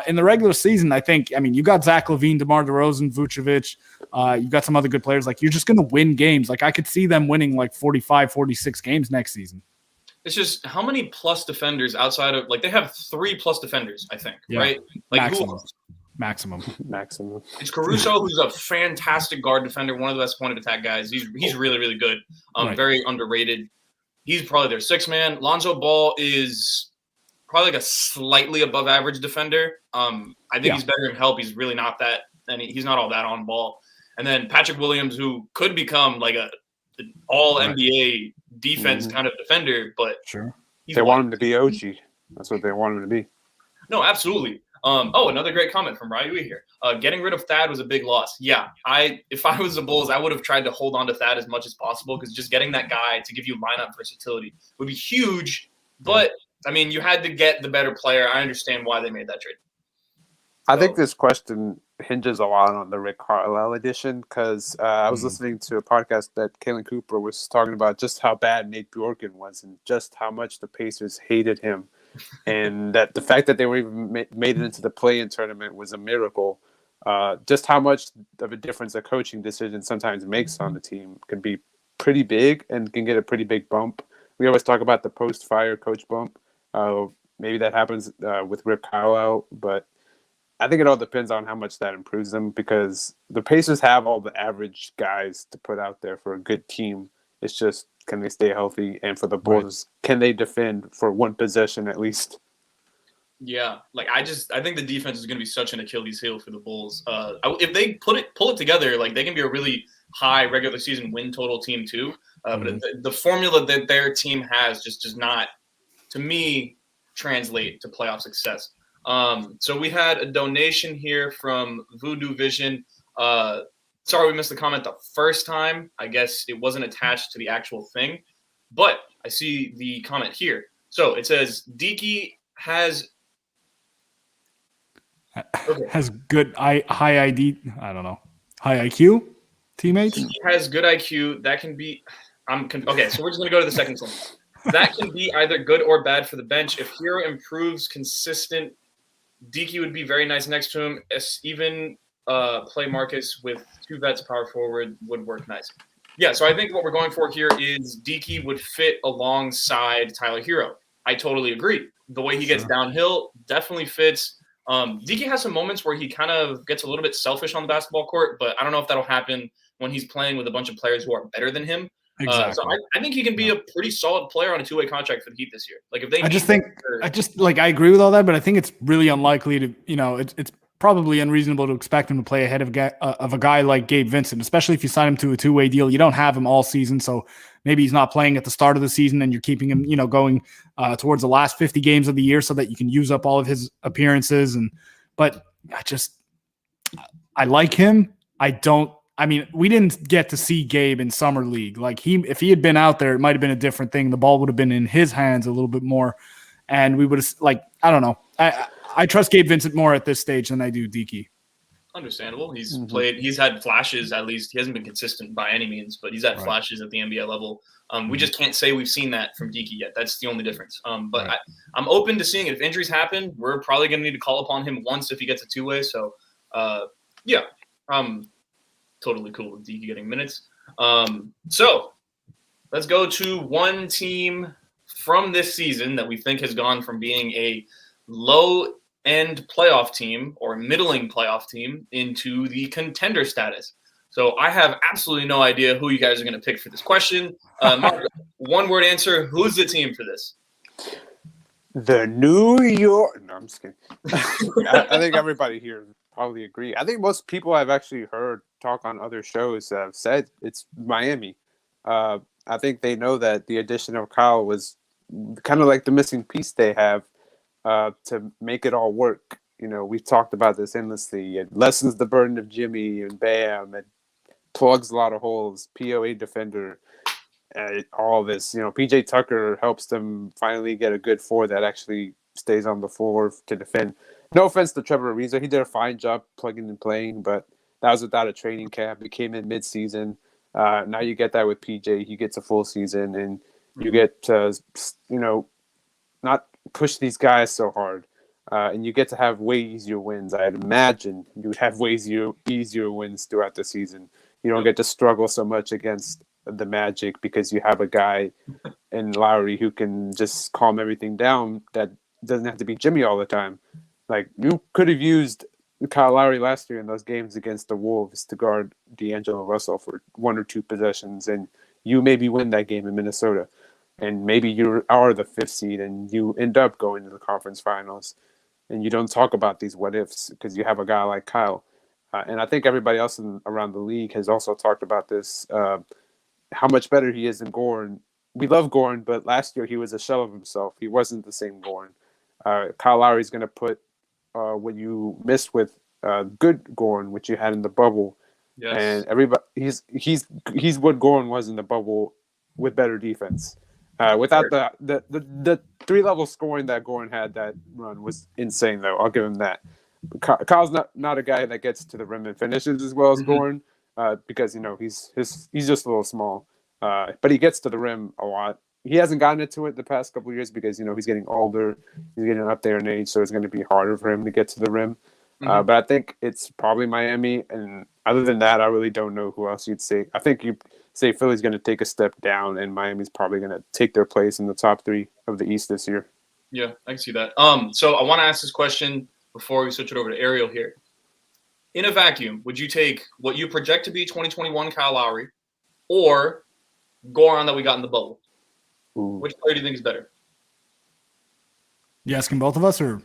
in the regular season, you got Zach LaVine, DeMar DeRozan, Vucevic. You got some other good players. Like, you're just going to win games. Like, I could see them winning like 45, 46 games next season.
It's just how many plus defenders outside of they have 3 plus defenders, I think, right? Like
Maximum.
It's Caruso, who's a fantastic guard defender, one of the best point of attack guys. He's really, really good. Very underrated. He's probably their 6th man. Lonzo Ball is probably like a slightly above average defender. I think he's better in help. He's really not that, and he's not all that on ball. And then Patrick Williams, who could become like an all NBA defense kind of defender, but
sure, they want him to be OG. That's what they want him to be.
No, absolutely. Another great comment from Ryu here. Getting rid of Thad was a big loss. Yeah, if I was the Bulls, I would have tried to hold on to Thad as much as possible, because just getting that guy to give you lineup versatility would be huge. But you had to get the better player. I understand why they made that trade.
I think this question hinges a lot on the Rick Carlisle edition, because I was listening to a podcast that Kalen Cooper was talking about just how bad Nate Bjorken was and just how much the Pacers hated him, and that the fact that they were even made it into the play-in tournament was a miracle. Just how much of a difference a coaching decision sometimes makes on the team can be pretty big and can get a pretty big bump. We always talk about the post-fire coach bump. Maybe that happens with Rick Carlisle, but I think it all depends on how much that improves them, because the Pacers have all the average guys to put out there for a good team. It's just, can they stay healthy? And for the Bulls, can they defend for one possession at least?
Yeah, I think the defense is going to be such an Achilles heel for the Bulls. If they pull it together, they can be a really high regular season win total team too. But the formula that their team has just does not, to me, translate to playoff success. So we had a donation here from Voodoo Vision. Sorry we missed the comment the first time. I guess it wasn't attached to the actual thing, but I see the comment here. So it says Deaky has
good high ID. I don't know. High IQ. teammates?
He has good IQ. That can be okay, so we're just going to go to the second sentence. That can be either good or bad for the bench. If Hero improves consistent, Deke would be very nice next to him. Even play Marcus with 2 vets power forward would work nice. Yeah, so I think what we're going for here is Deke would fit alongside Tyler Hero. I totally agree. The way he gets downhill definitely fits. Deke has some moments where he kind of gets a little bit selfish on the basketball court, but I don't know if that'll happen when he's playing with a bunch of players who are better than him.
Exactly.
So I think he can be a pretty solid player on a 2-way contract for the Heat this year. Like if they,
I agree with all that, but I think it's really unlikely to, it's probably unreasonable to expect him to play ahead of a guy like Gabe Vincent, especially if you sign him to a 2-way deal. You don't have him all season, so maybe he's not playing at the start of the season, and you're keeping him, going towards the last 50 games of the year so that you can use up all of his appearances. But I like him. We didn't get to see Gabe in summer league. If he had been out there, it might have been a different thing. The ball would have been in his hands a little bit more, and we would have I don't know. I trust Gabe Vincent more at this stage than I do Deke.
Understandable. He's played. He's had flashes. At least he hasn't been consistent by any means, but he's had flashes at the NBA level. We just can't say we've seen that from Deke yet. That's the only difference. But I'm open to seeing it. If injuries happen, we're probably going to need to call upon him once if he gets a 2-way. So, yeah. Totally cool with Deke getting minutes. So let's go to one team from this season that we think has gone from being a low-end playoff team or middling playoff team into the contender status. So I have absolutely no idea who you guys are going to pick for this question. One-word answer, who's the team for this?
The New York – no, I'm just kidding. I think everybody here probably agree. I think most people I've actually heard talk on other shows have said it's Miami. I think they know that the addition of Kyle was kind of like the missing piece they have to make it all work. We've talked about this endlessly. It lessens the burden of Jimmy and Bam. It plugs a lot of holes. POA defender. All this. PJ Tucker helps them finally get a good 4 that actually stays on the floor to defend. No offense to Trevor Ariza. He did a fine job plugging and playing, but that was without a training camp. He came in mid-season. Now you get that with PJ. He gets a full season, and you get to, not push these guys so hard. And you get to have way easier wins. I'd imagine you would have way easier wins throughout the season. You don't get to struggle so much against the Magic because you have a guy in Lowry who can just calm everything down that doesn't have to be Jimmy all the time. Like, you could have used Kyle Lowry last year in those games against the Wolves to guard D'Angelo Russell for 1 or 2 possessions, and you maybe win that game in Minnesota. And maybe you are the 5th seed and you end up going to the conference finals. And you don't talk about these what-ifs because you have a guy like Kyle. And I think everybody else around the league has also talked about this, how much better he is than Goran. We love Goran, but last year he was a shell of himself. He wasn't the same Goran. Kyle Lowry's going to put what you missed with good Goran, which you had in the bubble. Yes. And everybody, he's what Goran was in the bubble with better defense. Without the 3-level scoring that Goran had that run was insane, though. I'll give him that. Kyle's not a guy that gets to the rim and finishes as well as Goran because he's just a little small, but he gets to the rim a lot. He hasn't gotten into it the past couple of years because he's getting older, he's getting up there in age, so it's going to be harder for him to get to the rim. But I think it's probably Miami, and other than that, I really don't know who else you'd say. I think you say Philly's going to take a step down, and Miami's probably going to take their place in the top 3 of the East this year.
Yeah, I can see that. So I want to ask this question before we switch it over to Ariel here. In a vacuum, would you take what you project to be 2021 Kyle Lowry or Goran that we got in the bubble? Ooh. Which player do you think is better?
You asking both of us or?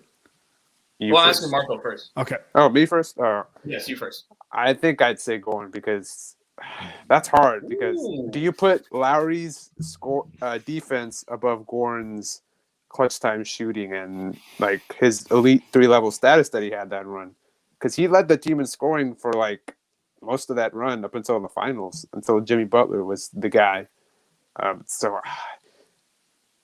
Well, I'm asking Marco first.
Okay.
Oh, me first?
Yes, you first.
I think I'd say Goran because that's hard. Because do you put Lowry's defense above Goran's clutch time shooting and like his elite 3-level status that he had that run? Because he led the team in scoring for like most of that run up until the finals, until Jimmy Butler was the guy. So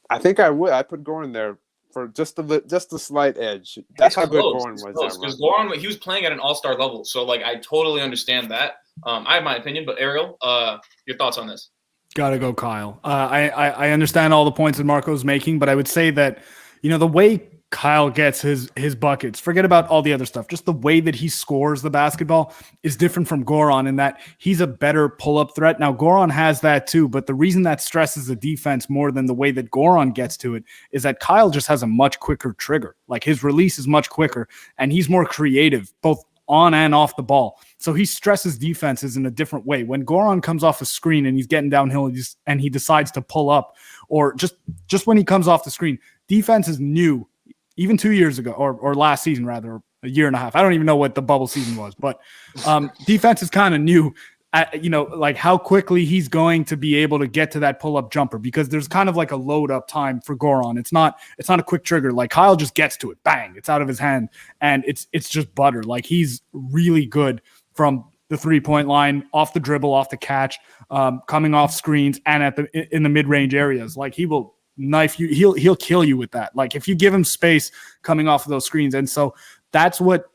I think I would. I put Goran there for just a slight edge. That's how good Goran was.
Because Goran, he was playing at an all-star level, so like I totally understand that. I have my opinion, but Ariel, your thoughts on this?
Gotta go, Kyle. I understand all the points that Marco's making, but I would say that, the way Kyle gets his buckets, forget about all the other stuff. Just the way that he scores the basketball is different from Goran in that he's a better pull-up threat. Now, Goran has that too, but the reason that stresses the defense more than the way that Goran gets to it is that Kyle just has a much quicker trigger. Like his release is much quicker, and he's more creative, both on and off the ball. So he stresses defenses in a different way. When Goran comes off a screen and he's getting downhill and he decides to pull up, or just when he comes off the screen, defenses knew, even 2 years ago, or last season rather, a year and a half. I don't even know what the bubble season was, but defenses kind of knew, like how quickly he's going to be able to get to that pull-up jumper, because there's kind of like a load-up time for Goran. It's not a quick trigger. Like Kyle just gets to it, bang, it's out of his hand, and it's just butter. Like he's really good from the three-point line, off the dribble, off the catch, coming off screens, and in the mid-range areas. Like he will knife you. He'll kill you with that. Like if you give him space coming off of those screens. And so that's what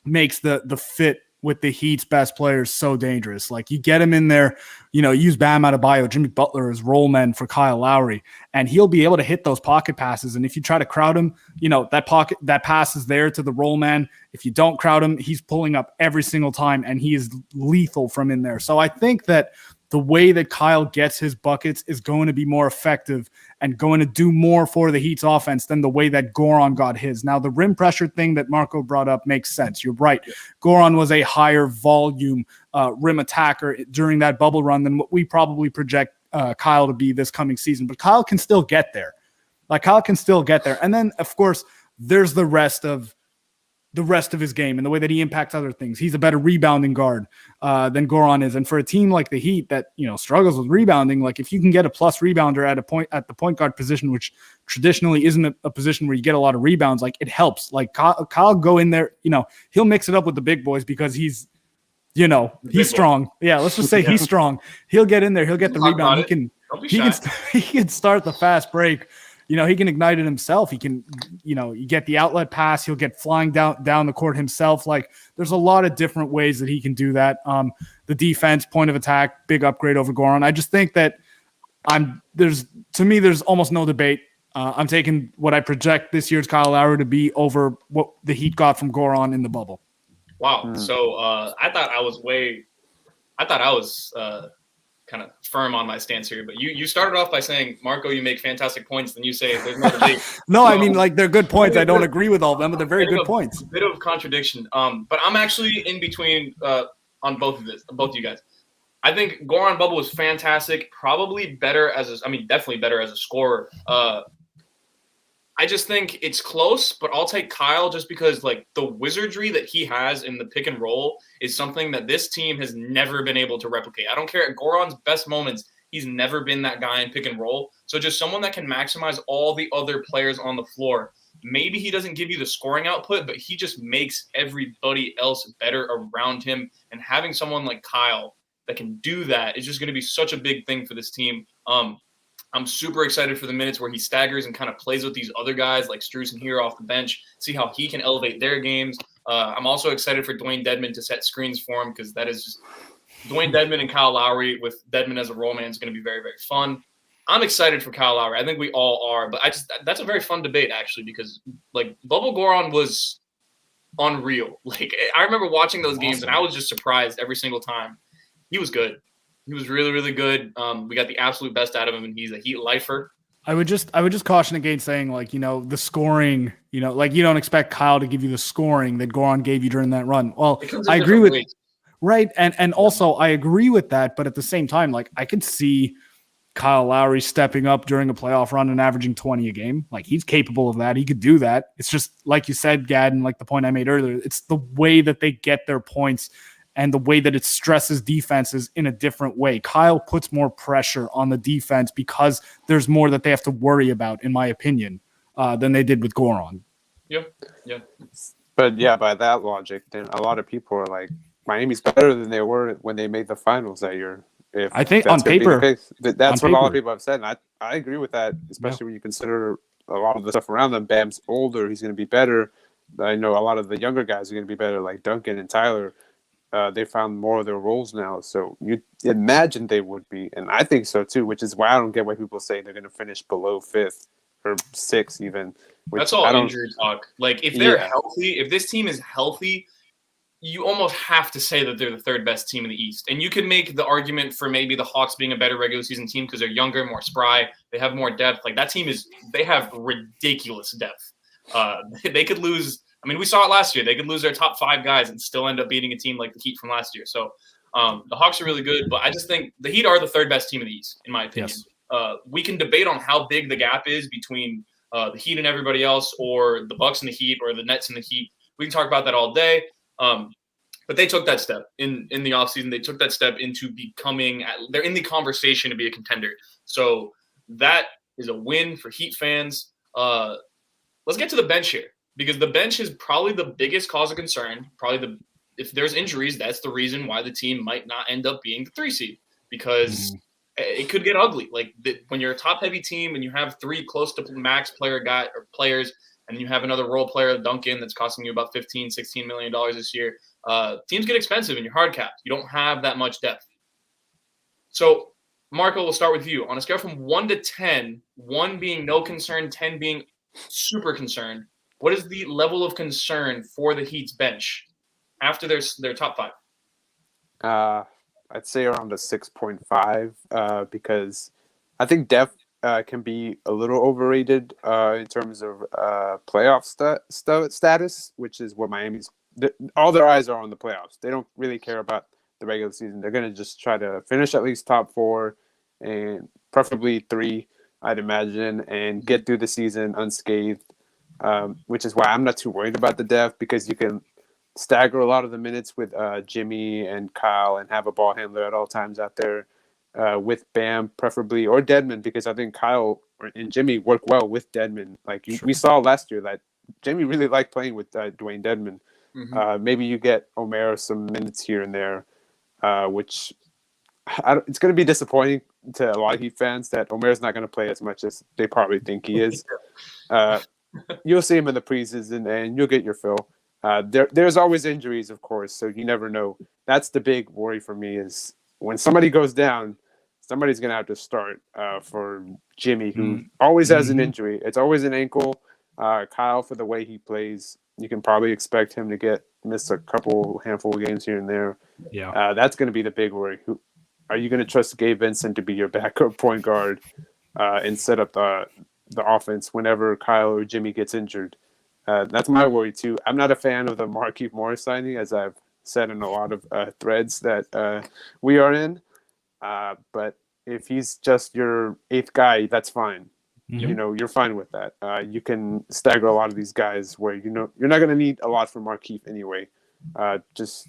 makes the fit with the Heat's best players so dangerous. Like you get him in there, use Bam Adebayo, Jimmy Butler as roll men for Kyle Lowry, and he'll be able to hit those pocket passes. And if you try to crowd him, that pass is there to the roll man. If you don't crowd him, he's pulling up every single time, and he is lethal from in there. So I think that the way that Kyle gets his buckets is going to be more effective and going to do more for the Heat's offense than the way that Goran got his. Now, the rim pressure thing that Marco brought up makes sense. You're right. Goran was a higher volume rim attacker during that bubble run than what we probably project Kyle to be this coming season. But Kyle can still get there. And then, of course, there's the rest of his game and the way that he impacts other things. He's a better rebounding guard than Goran is. And for a team like the Heat that, struggles with rebounding, like if you can get a plus rebounder at the point guard position, which traditionally isn't a position where you get a lot of rebounds, like it helps. Like Kyle go in there, he'll mix it up with the big boys because he's strong. Yeah, let's just say he's strong. He'll get in there, he'll get the rebound. He can start the fast break. He can ignite it himself. He can, you get the outlet pass. He'll get flying down the court himself. Like there's a lot of different ways that he can do that. The defense, point of attack, big upgrade over Goran. I just think that there's almost no debate. I'm taking what I project this year's Kyle Lowry to be over what the Heat got from Goran in the bubble.
Wow. So I thought I was kind of firm on my stance here, but you started off by saying, Marco, you make fantastic points, then you say there's no debate.
No, I mean, like they're good points. I don't agree with all of them, but they're very good points.
Bit of contradiction. But I'm actually in between on both of you guys. I think Goran bubble was fantastic. Probably definitely better as a scorer. I just think it's close, but I'll take Kyle just because like the wizardry that he has in the pick and roll is something that this team has never been able to replicate. I don't care at Goran's best moments, he's never been that guy in pick and roll. So just someone that can maximize all the other players on the floor. Maybe he doesn't give you the scoring output, but he just makes everybody else better around him. And having someone like Kyle that can do that is just going to be such a big thing for this team. I'm super excited for the minutes where he staggers and kind of plays with these other guys like Strus and Hero off the bench, see how he can elevate their games. I'm also excited for Dwayne Dedmon to set screens for him because that is just Dwayne Dedmon and Kyle Lowry with Dedmon as a roll man is going to be very, very fun. I'm excited for Kyle Lowry. I think we all are, but that's a very fun debate actually because like Bubble Goran was unreal. Like I remember watching those games and I was just surprised every single time. He was good. He was really, really good. We got the absolute best out of him, and he's a Heat lifer.
I would just caution against saying like, the scoring, like you don't expect Kyle to give you the scoring that Goran gave you during that run. Well, I agree with right. And also I agree with that. But at the same time, like I could see Kyle Lowry stepping up during a playoff run and averaging 20 a game. Like he's capable of that. He could do that. It's just like you said, Gad, and like the point I made earlier, it's the way that they get their points and the way that it stresses defenses in a different way. Kyle puts more pressure on the defense because there's more that they have to worry about, in my opinion, than they did with Goran.
Yeah.
But yeah, by that logic, then a lot of people are like, Miami's better than they were when they made the finals that year. If
I think on paper,
that's what a lot of people have said. And I agree with that, especially when you consider a lot of the stuff around them. Bam's older. He's going to be better. I know a lot of the younger guys are going to be better, like Duncan and Tyler. they found more of their roles now. So you imagine they would be, and I think so too. Which is why I don't get why people say they're going to finish below 5th or 6th even.
That's all injury talk. Like if they're healthy, if this team is healthy, you almost have to say that they're the 3rd best team in the East. And you can make the argument for maybe the Hawks being a better regular season team because they're younger, more spry. They have more depth. Like that team they have ridiculous depth. They could lose. I mean, we saw it last year. They could lose their top 5 guys and still end up beating a team like the Heat from last year. So the Hawks are really good, but I just think the Heat are the 3rd best team in the East, in my opinion. Yes. We can debate on how big the gap is between the Heat and everybody else, or the Bucks and the Heat, or the Nets and the Heat. We can talk about that all day. But they took that step in the offseason. They took that step into becoming – they're in the conversation to be a contender. So that is a win for Heat fans. Let's get to the bench here, because the bench is probably the biggest cause of concern. If there's injuries, that's the reason why the team might not end up being the 3 seed, because it could get ugly. Like when you're a top-heavy team and you have 3 close to max players, and you have another role player, Duncan, that's costing you about $15-16 million this year, teams get expensive in your hard cap. You don't have that much depth. So, Marco, we'll start with you. On a scale from 1 to 10, 1 being no concern, 10 being super concerned, what is the level of concern for the Heat's bench after their top 5?
I'd say around a 6.5 because I think depth can be a little overrated in terms of playoff status, which is what Miami's all their eyes are on the playoffs. They don't really care about the regular season. They're going to just try to finish at least top 4 and preferably 3, I'd imagine, and get through the season unscathed, which is why I'm not too worried about the depth, because you can stagger a lot of the minutes with Jimmy and Kyle and have a ball handler at all times out there with Bam preferably, or Dedmon, because I think Kyle and Jimmy work well with Dedmon. Like we saw last year that Jimmy really liked playing with Dwayne Dedmon. Maybe you get Omer some minutes here and there, which it's going to be disappointing to a lot of Heat fans that Omer's not going to play as much as they probably think he is. You'll see him in the preseason and you'll get your fill. There's always injuries, of course, so you never know. That's the big worry for me, is when somebody goes down, somebody's going to have to start for Jimmy, who always has an injury. It's always an ankle. Kyle, for the way he plays, you can probably expect him to miss a handful of games here and there. Yeah, that's going to be the big worry. Are you going to trust Gabe Vincent to be your backup point guard and set up the offense whenever Kyle or Jimmy gets injured? That's my worry too. I'm not a fan of the Markieff Morris signing, as I've said in a lot of threads that we are in. But if he's just your 8th guy, that's fine. You know, you're fine with that. You can stagger a lot of these guys where you're not going to need a lot from Markieff anyway. Just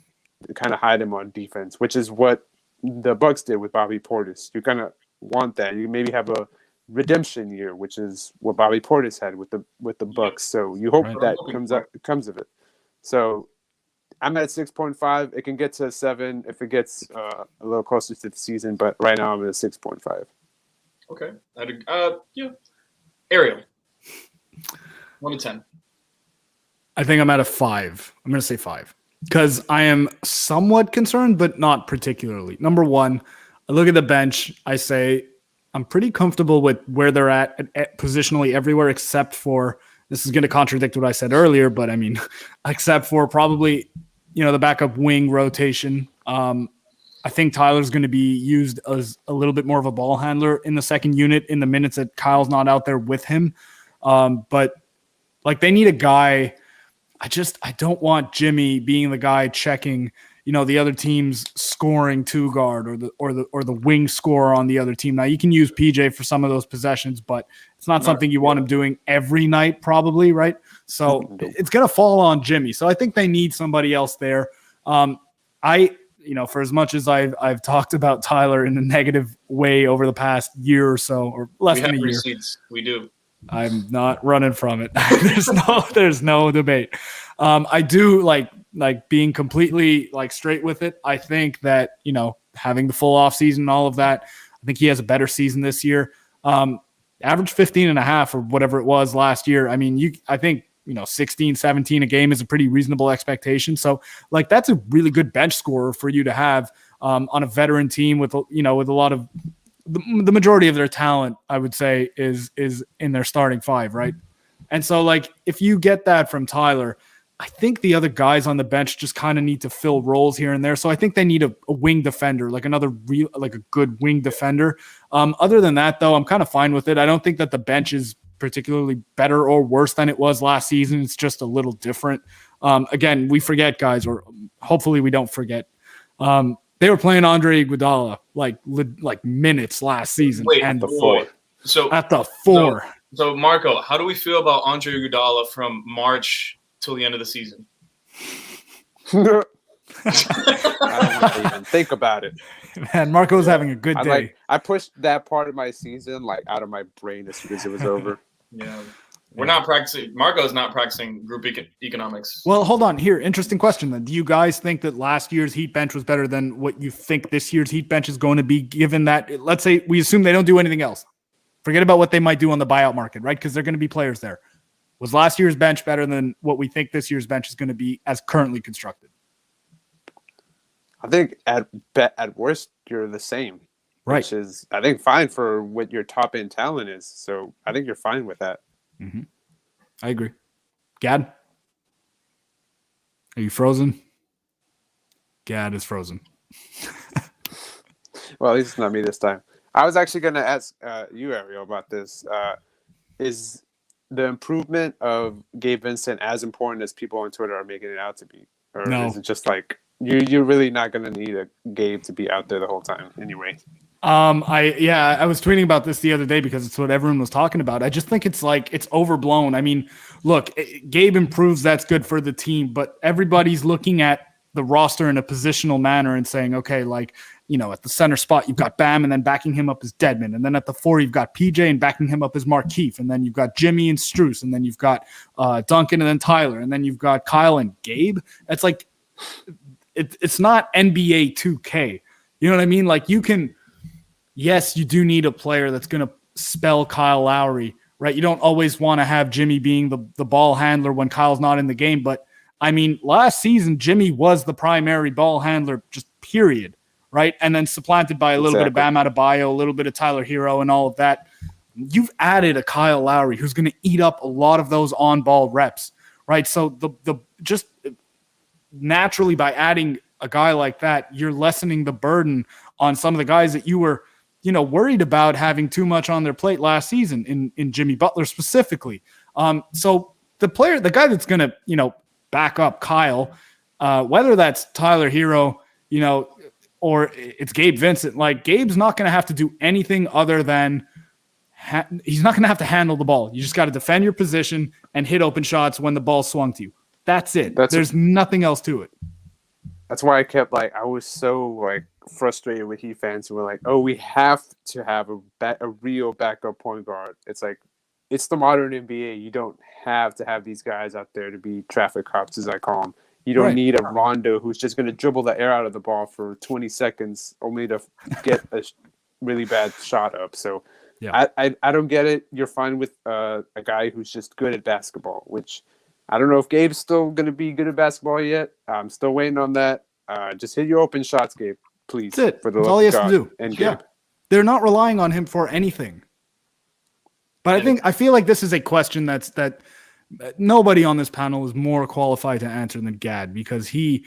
kind of hide him on defense, which is what the Bucks did with Bobby Portis. You kind of want that. You maybe have a redemption year, which is what Bobby Portis had with the Bucks. So you hope that comes of it. So I'm at 6.5. It can get to 7 if it gets a little closer to the season, but right now I'm at 6.5.
Okay. Yeah. Ariel, 1 to 10.
I think I'm at a 5. I'm going to say 5 because I am somewhat concerned, but not particularly. Number 1, I look at the bench. I say I'm pretty comfortable with where they're at positionally everywhere, except for, this is going to contradict what I said earlier, but I mean, except for probably, the backup wing rotation. I think Tyler's going to be used as a little bit more of a ball handler in the second unit in the minutes that Kyle's not out there with him. But like, they need a guy. I don't want Jimmy being the guy checking, the other team's scoring 2 guard or the wing scorer on the other team. Now you can use PJ for some of those possessions, but it's not something you want him doing every night, probably, right? So it's going to fall on Jimmy. So I think they need somebody else there. For as much as I've talked about Tyler in a negative way over the past year or so, or less than a year.
Receipts. We do.
I'm not running from it. There's no debate. I do like being completely straight with it. I think that, having the full off season and all of that, I think he has a better season this year. Average 15.5 or whatever it was last year. I mean, I think 16, 17 a game is a pretty reasonable expectation. So like that's a really good bench scorer for you to have on a veteran team with a lot of the majority of their talent, I would say, is in their starting five, right? And so like if you get that from Tyler, I think the other guys on the bench just kind of need to fill roles here and there. So I think they need a wing defender, like a good wing defender. Other than that, though, I'm kind of fine with it. I don't think that the bench is particularly better or worse than it was last season. It's just a little different. Again, we forget, guys, or hopefully we don't forget. They were playing Andre Iguodala like minutes last season.
Wait,
and
at the 4.
So
at the 4.
So Marco, how do we feel about Andre Iguodala from March till the end of the season?
I don't want to even think about it.
Man, Marco's having a good day.
I pushed that part of my season out of my brain as soon as it was over.
Yeah. We're not practicing. Marco's not practicing group economics.
Well, hold on here. Interesting question then. Do you guys think that last year's Heat bench was better than what you think this year's Heat bench is going to be, given that, let's say we assume they don't do anything else? Forget about what they might do on the buyout market, right? Because they're going to be players there. Was last year's bench better than what we think this year's bench is going to be as currently constructed?
I think at worst, you're the same.
Right.
Which is, I think, fine for what your top end talent is. So I think you're fine with that.
Mm-hmm. I agree. Gad? Are you frozen? Gad is frozen.
Well, at least it's not me this time. I was actually going to ask you, Ariel, about this. Is the improvement of Gabe Vincent as important as people on Twitter are making it out to be? Or
No.
is it just like you're really not going to need a Gabe to be out there the whole time anyway?
I was tweeting about this the other day because it's what everyone was talking about. I just think it's overblown. I mean, look, Gabe improves, that's good for the team, but everybody's looking at the roster in a positional manner and saying, okay, at the center spot, you've got Bam, and then backing him up is Dedmon. And then at the 4, you've got PJ, and backing him up is Markieff. And then you've got Jimmy and Strus. And then you've got Duncan, and then Tyler. And then you've got Kyle and Gabe. It's like, it's not NBA 2K. You know what I mean? Like yes, you do need a player that's going to spell Kyle Lowry, right? You don't always want to have Jimmy being the ball handler when Kyle's not in the game. But, I mean, last season, Jimmy was the primary ball handler, just period, right? And then supplanted by a little bit of Bam Adebayo, a little bit of Tyler Hero and all of that. You've added a Kyle Lowry who's going to eat up a lot of those on-ball reps, right? So the just naturally by adding a guy like that, you're lessening the burden on some of the guys that you were worried about having too much on their plate last season in Jimmy Butler specifically. So the guy that's going to, back up Kyle, whether that's Tyler Hero, or it's Gabe Vincent, like Gabe's not going to have to do anything other than he's not going to have to handle the ball. You just got to defend your position and hit open shots when the ball swung to you. That's it. There's nothing else to it.
That's why I was so frustrated with Heat fans who were like, "Oh, we have to have a real backup point guard." It's like, it's the modern NBA. You don't have to have these guys out there to be traffic cops, as I call them. You don't need a Rondo who's just going to dribble the air out of the ball for 20 seconds only to get a really bad shot up. So yeah. I don't get it. You're fine with a guy who's just good at basketball, which I don't know if Gabe's still going to be good at basketball yet. I'm still waiting on that. Just hit your open shots, Gabe, please.
That's it. That's all he has to do. And Gabe. They're not relying on him for anything. But I feel like this is a question that nobody on this panel is more qualified to answer than Gad, because he,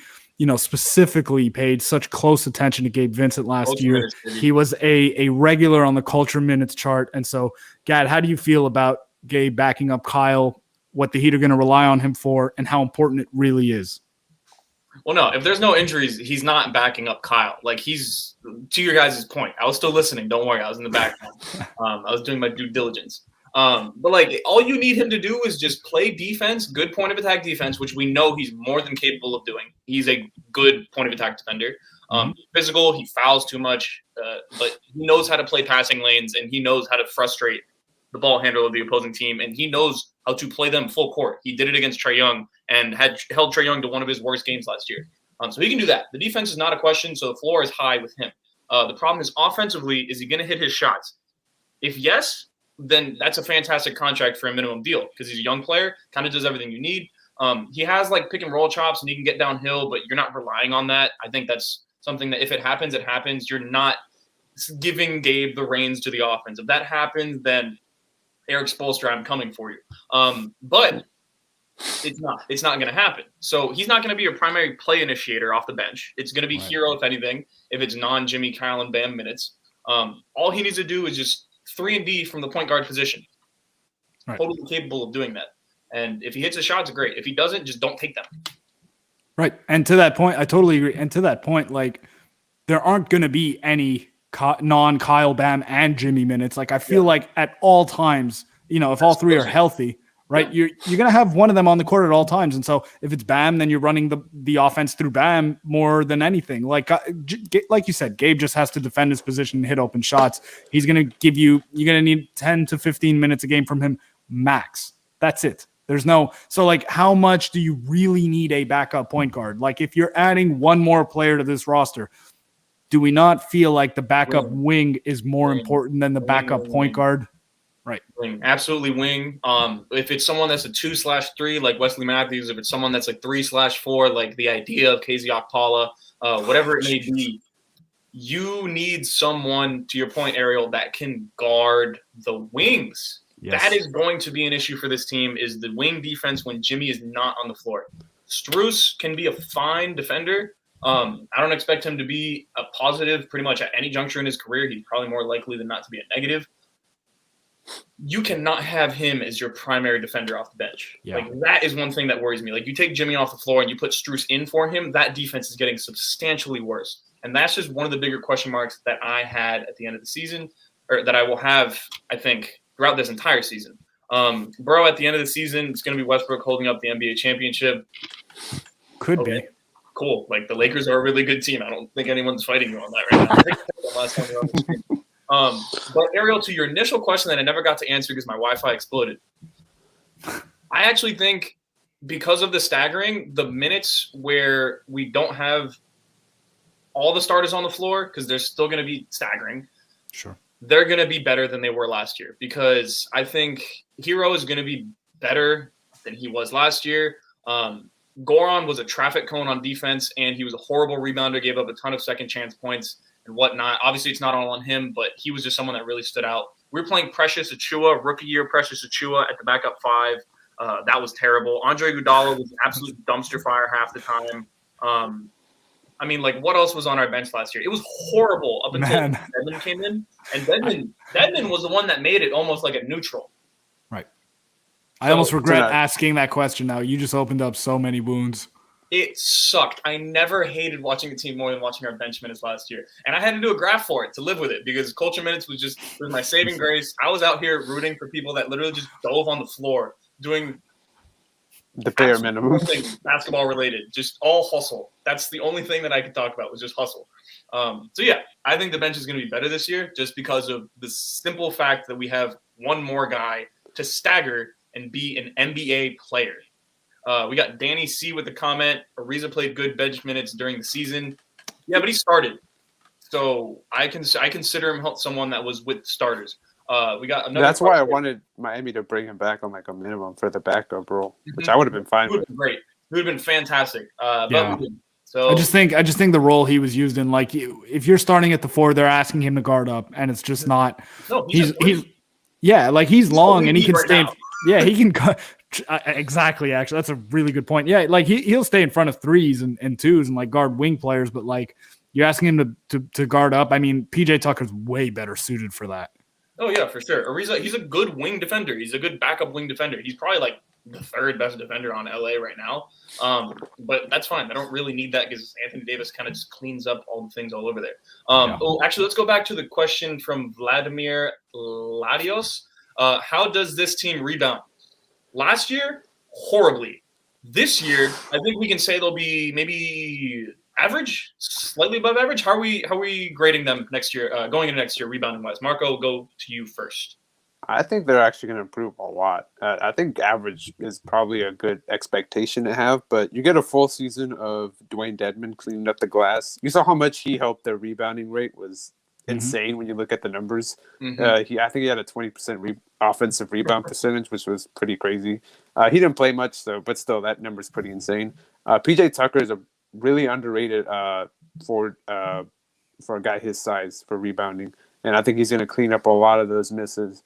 specifically paid such close attention to Gabe Vincent last year. He was a regular on the culture minutes chart. And so, Gad, how do you feel about Gabe backing up Kyle, what the Heat are going to rely on him for, and how important it really is?
Well, no, if there's no injuries, he's not backing up Kyle. He's, to your guys' point, I was still listening. Don't worry. I was in the background. I was doing my due diligence. But all you need him to do is just play defense, good point of attack defense, which we know he's more than capable of doing. He's a good point of attack defender. He's physical, he fouls too much, but he knows how to play passing lanes, and he knows how to frustrate the ball handler of the opposing team, and he knows how to play them full court. He did it against Trae Young and had held Trae Young to one of his worst games last year. So he can do that. The defense is not a question, so the floor is high with him. The problem is offensively, is he going to hit his shots? If yes, then that's a fantastic contract for a minimum deal because he's a young player, kind of does everything you need. He has like pick and roll chops and he can get downhill, but you're not relying on that. I think that's something that if it happens, it happens. You're not giving Gabe the reins to the offense. If that happens, then Eric Spoelstra, I'm coming for you. But it's not going to happen. So he's not going to be your primary play initiator off the bench. It's going to be Hero, if anything, if it's non-Jimmy, Kyle, and Bam minutes. All he needs to do is just 3-and-D from the point guard position. Totally capable of doing that. And if he hits his shots, great. If he doesn't, just don't take them.
Right. And to that point, I totally agree. And to that point, like, there aren't going to be any non-Kyle, Bam, and Jimmy minutes. Like, I feel like at all times, if all three are healthy, right, you're going to have one of them on the court at all times. And so if it's Bam, then you're running the offense through Bam more than anything. Like you said, Gabe just has to defend his position and hit open shots. He's going to give you're going to need 10 to 15 minutes a game from him max. That's it. So like, how much do you really need a backup point guard? Like, if you're adding one more player to this roster, do we not feel like the backup wing is more important than the backup point guard? Right.
Wing. Absolutely wing. If it's someone that's a 2/3 like Wesley Matthews, if it's someone that's like 3/4, like the idea of KZ Okpala, whatever it may be, you need someone, to your point, Ariel, that can guard the wings. Yes. That is going to be an issue for this team, is the wing defense when Jimmy is not on the floor. Strus can be a fine defender. I don't expect him to be a positive pretty much at any juncture in his career. He's probably more likely than not to be a negative. You cannot have him as your primary defender off the bench. Yeah. Like, that is one thing that worries me. Like, you take Jimmy off the floor and you put Strus in for him, that defense is getting substantially worse. And that's just one of the bigger question marks that I had at the end of the season, or that I will have, I think, throughout this entire season. Bro, at the end of the season, it's going to be Westbrook holding up the NBA championship.
Could be.
Cool. Like, the Lakers are a really good team. I don't think anyone's fighting you on that right now. I think that's the last time we're on the screen. But Ariel, to your initial question that I never got to answer because my Wi-Fi exploded, I actually think because of the staggering, the minutes where we don't have all the starters on the floor, because they're still going to be staggering.
Sure.
They're going to be better than they were last year, because I think Hero is going to be better than he was last year. Goran was a traffic cone on defense, and he was a horrible rebounder, gave up a ton of second chance points and whatnot. Obviously, it's not all on him, but he was just someone that really stood out. We were playing Precious Achiuwa, rookie year Precious Achiuwa at the backup five. That was terrible. Andre Iguodala was an absolute dumpster fire half the time. I mean, like, what else was on our bench last year? It was horrible up until Dedmon came in. And Dedmon was the one that made it almost like a neutral.
Right. I almost regret asking that question now. You just opened up so many wounds.
It sucked. I never hated watching the team more than watching our bench minutes last year. And I had to do a graph for it to live with it, because culture minutes was my saving grace. I was out here rooting for people that literally just dove on the floor doing
the bare minimum,
basketball related, just all hustle. That's the only thing that I could talk about, was just hustle. So yeah, I think the bench is going to be better this year, just because of the simple fact that we have one more guy to stagger and be an NBA player. We got Danny C with the comment, Ariza played good bench minutes during the season. Yeah, but he started. So I consider him someone that was with starters. We got another.
That's why I wanted Miami to bring him back on like a minimum for the backup role, which I would have been fine with.
Great. It would have been fantastic. But
yeah.
we didn't. So
I just think the role he was used in, like, if you're starting at the 4, they're asking him to guard up, and it's just not.
No,
he's long and he can stay. Yeah, he can. Exactly. Actually, that's a really good point. Yeah, like he'll stay in front of 3s and 2s and like guard wing players, but like you're asking him to guard up. I mean, PJ Tucker's way better suited for that.
Oh yeah, for sure. Ariza, he's a good wing defender. He's a good backup wing defender. He's probably like the 3rd best defender on LA right now. But that's fine. I don't really need that, because Anthony Davis kind of just cleans up all the things all over there. Oh, actually, let's go back to the question from Vladimir Ladios. How does this team rebound? Last year, horribly. This year, I think we can say they'll be maybe average, slightly above average. How are we grading them next year, going into next year, rebounding wise? Marco, we'll go to you first.
I think they're actually going to improve a lot. I think average is probably a good expectation to have, but you get a full season of Dwayne Dedmon cleaning up the glass. You saw how much he helped their rebounding rate was insane when you look at the numbers.
Mm-hmm.
I think he had a 20% offensive rebound percentage, which was pretty crazy. He didn't play much though, but still, that number is pretty insane. PJ Tucker is a really underrated for a guy his size for rebounding, and I think he's going to clean up a lot of those misses.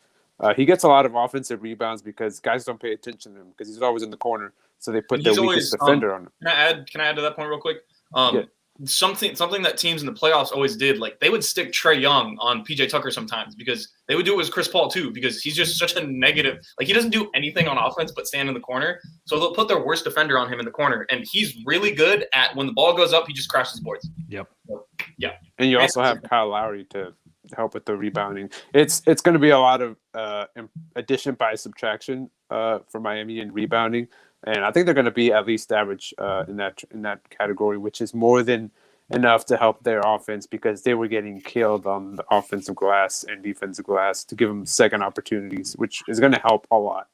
He gets a lot of offensive rebounds because guys don't pay attention to him because he's always in the corner, so they put their weakest defender on him.
Can I add to that point real quick? Yeah. Something that teams in the playoffs always did, like they would stick Trae Young on PJ Tucker sometimes because they would do it with Chris Paul too because he's just such a negative. Like he doesn't do anything on offense but stand in the corner. So they'll put their worst defender on him in the corner, and he's really good at when the ball goes up, he just crashes boards.
Yep.
So, yeah.
And you also have Kyle Lowry to help with the rebounding. It's going to be a lot of addition by subtraction for Miami in rebounding. And I think they're going to be at least average in that category, which is more than enough to help their offense because they were getting killed on the offensive glass and defensive glass to give them second opportunities, which is going to help a lot.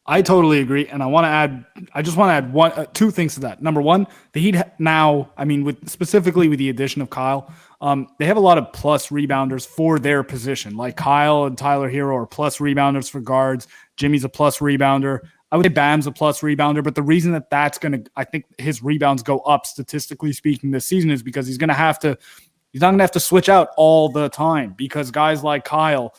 I totally agree, and I just want to add two things to that. Number one, the Heat now, I mean, specifically with the addition of Kyle, they have a lot of plus rebounders for their position. Like Kyle and Tyler Hero are plus rebounders for guards. Jimmy's a plus rebounder. I would say Bam's a plus rebounder, but the reason that's going to, I think his rebounds go up statistically speaking this season is because he's not going to have to switch out all the time because guys like Kyle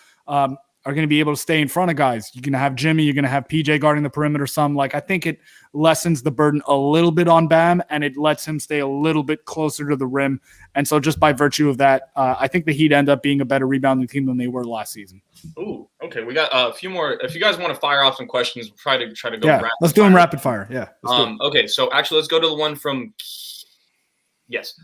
are going to be able to stay in front of guys. You're going to have Jimmy, you're going to have PJ guarding the perimeter some. Like I think it lessens the burden a little bit on Bam and it lets him stay a little bit closer to the rim. And so just by virtue of that, I think the Heat end up being a better rebounding team than they were last season.
Ooh, okay. We got a few more. If you guys want to fire off some questions, we'll try to go.
Yeah, let's do them rapid fire. Yeah.
Okay. So actually, let's go to the one from. Yes.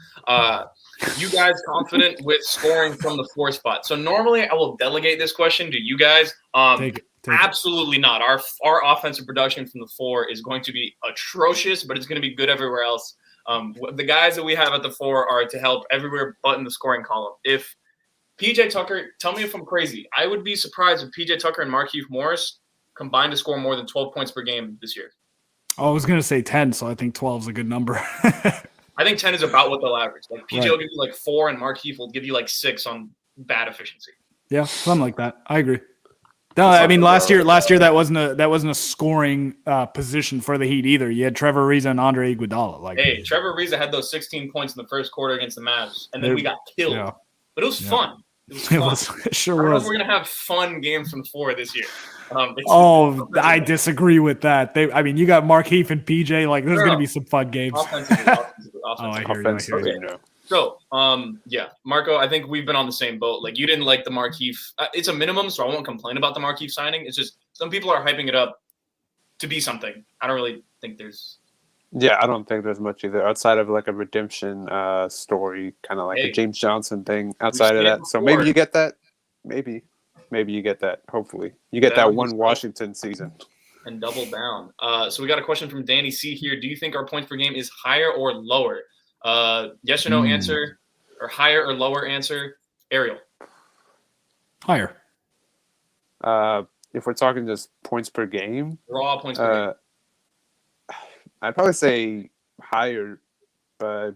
You guys confident with scoring from the 4 spot? So normally I will delegate this question to you guys. Take it. Absolutely not. Our offensive production from the 4 is going to be atrocious, but it's going to be good everywhere else. The guys that we have at the 4 are to help everywhere but in the scoring column. If PJ Tucker, tell me if I'm crazy. I would be surprised if PJ Tucker and Markieff Morris combined to score more than 12 points per game this year.
Oh, I was going to say 10, so I think 12 is a good number.
I think 10 is about what they'll average. Like PJ will give you like 4 and Markieff will give you like 6 on bad efficiency.
Yeah, something like that. I agree. No, I mean last year that wasn't a scoring position for the Heat either. You had Trevor Ariza and Andre Iguodala.
Hey, Trevor Ariza had those 16 points in the first quarter against the Mavs, and then we got killed. Yeah. But it was fun.
It sure was.
We're gonna have fun games from the 4 this year.
I disagree with that. You got Markieff and PJ. Like, there's gonna be some fun games.
Offensively.
I hear you.
Okay. So, Marco, I think we've been on the same boat. Like, you didn't like the Markieff. It's a minimum, so I won't complain about the Markieff signing. It's just some people are hyping it up to be something. I don't really think there's.
Yeah, I don't think there's much either outside of like a redemption story, kind of like a James Johnson thing outside of that. So maybe you get that. Maybe you get that. Hopefully, you get that one Washington season.
And double down. So we got a question from Danny C here. Do you think our points per game is higher or lower? Yes or no answer, or higher or lower answer. Ariel.
Higher.
If we're talking just points per game,
raw points per game.
I'd probably say higher, but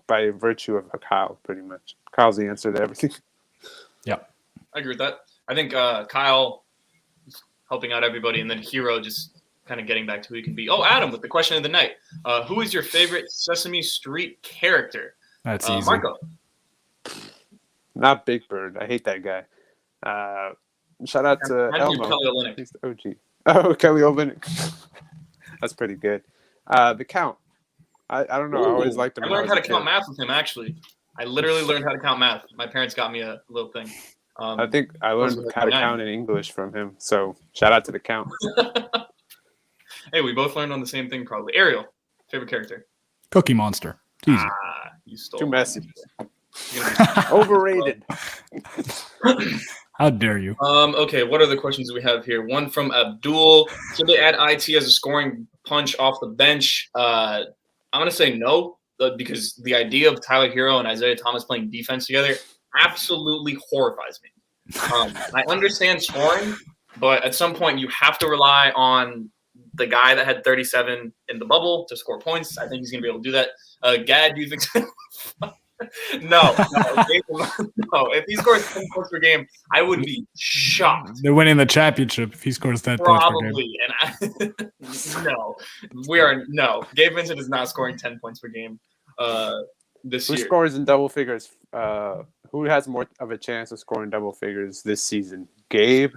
by virtue of Kyle, pretty much. Kyle's the answer to everything.
Yeah,
I agree with that. I think Kyle is helping out everybody, and then Hero just kind of getting back to who he can be. Oh, Adam with the question of the night. Who is your favorite Sesame Street character?
That's easy.
Marco.
Not Big Bird. I hate that guy. Shout out to Elmo.
Kelly Olynyk.
He's the OG. Oh, Kelly Olynyk. That's pretty good. The Count. I don't know. I always liked him.
I learned how to count math with him, actually. I literally learned how to count math. My parents got me a little thing.
I think I learned how to count in English from him. So shout out to the Count.
Hey, we both learned on the same thing, probably. Ariel, favorite character?
Cookie Monster. Easy.
You stole
Too messy. Overrated.
How dare you?
Okay, what are the questions we have here? One from Abdul. Should they add IT as a scoring punch off the bench? I'm going to say no, because the idea of Tyler Hero and Isaiah Thomas playing defense together absolutely horrifies me. I understand scoring, but at some point you have to rely on the guy that had 37 in the bubble to score points. I think he's going to be able to do that. Gad, do you think No. No. If he scores 10 points per game, I would be shocked.
They're winning the championship if he scores 10 points per game.
Probably. And no. Gabe Vincent is not scoring 10 points per game this year.
Who scores in double figures? Who has more of a chance of scoring double figures this season? Gabe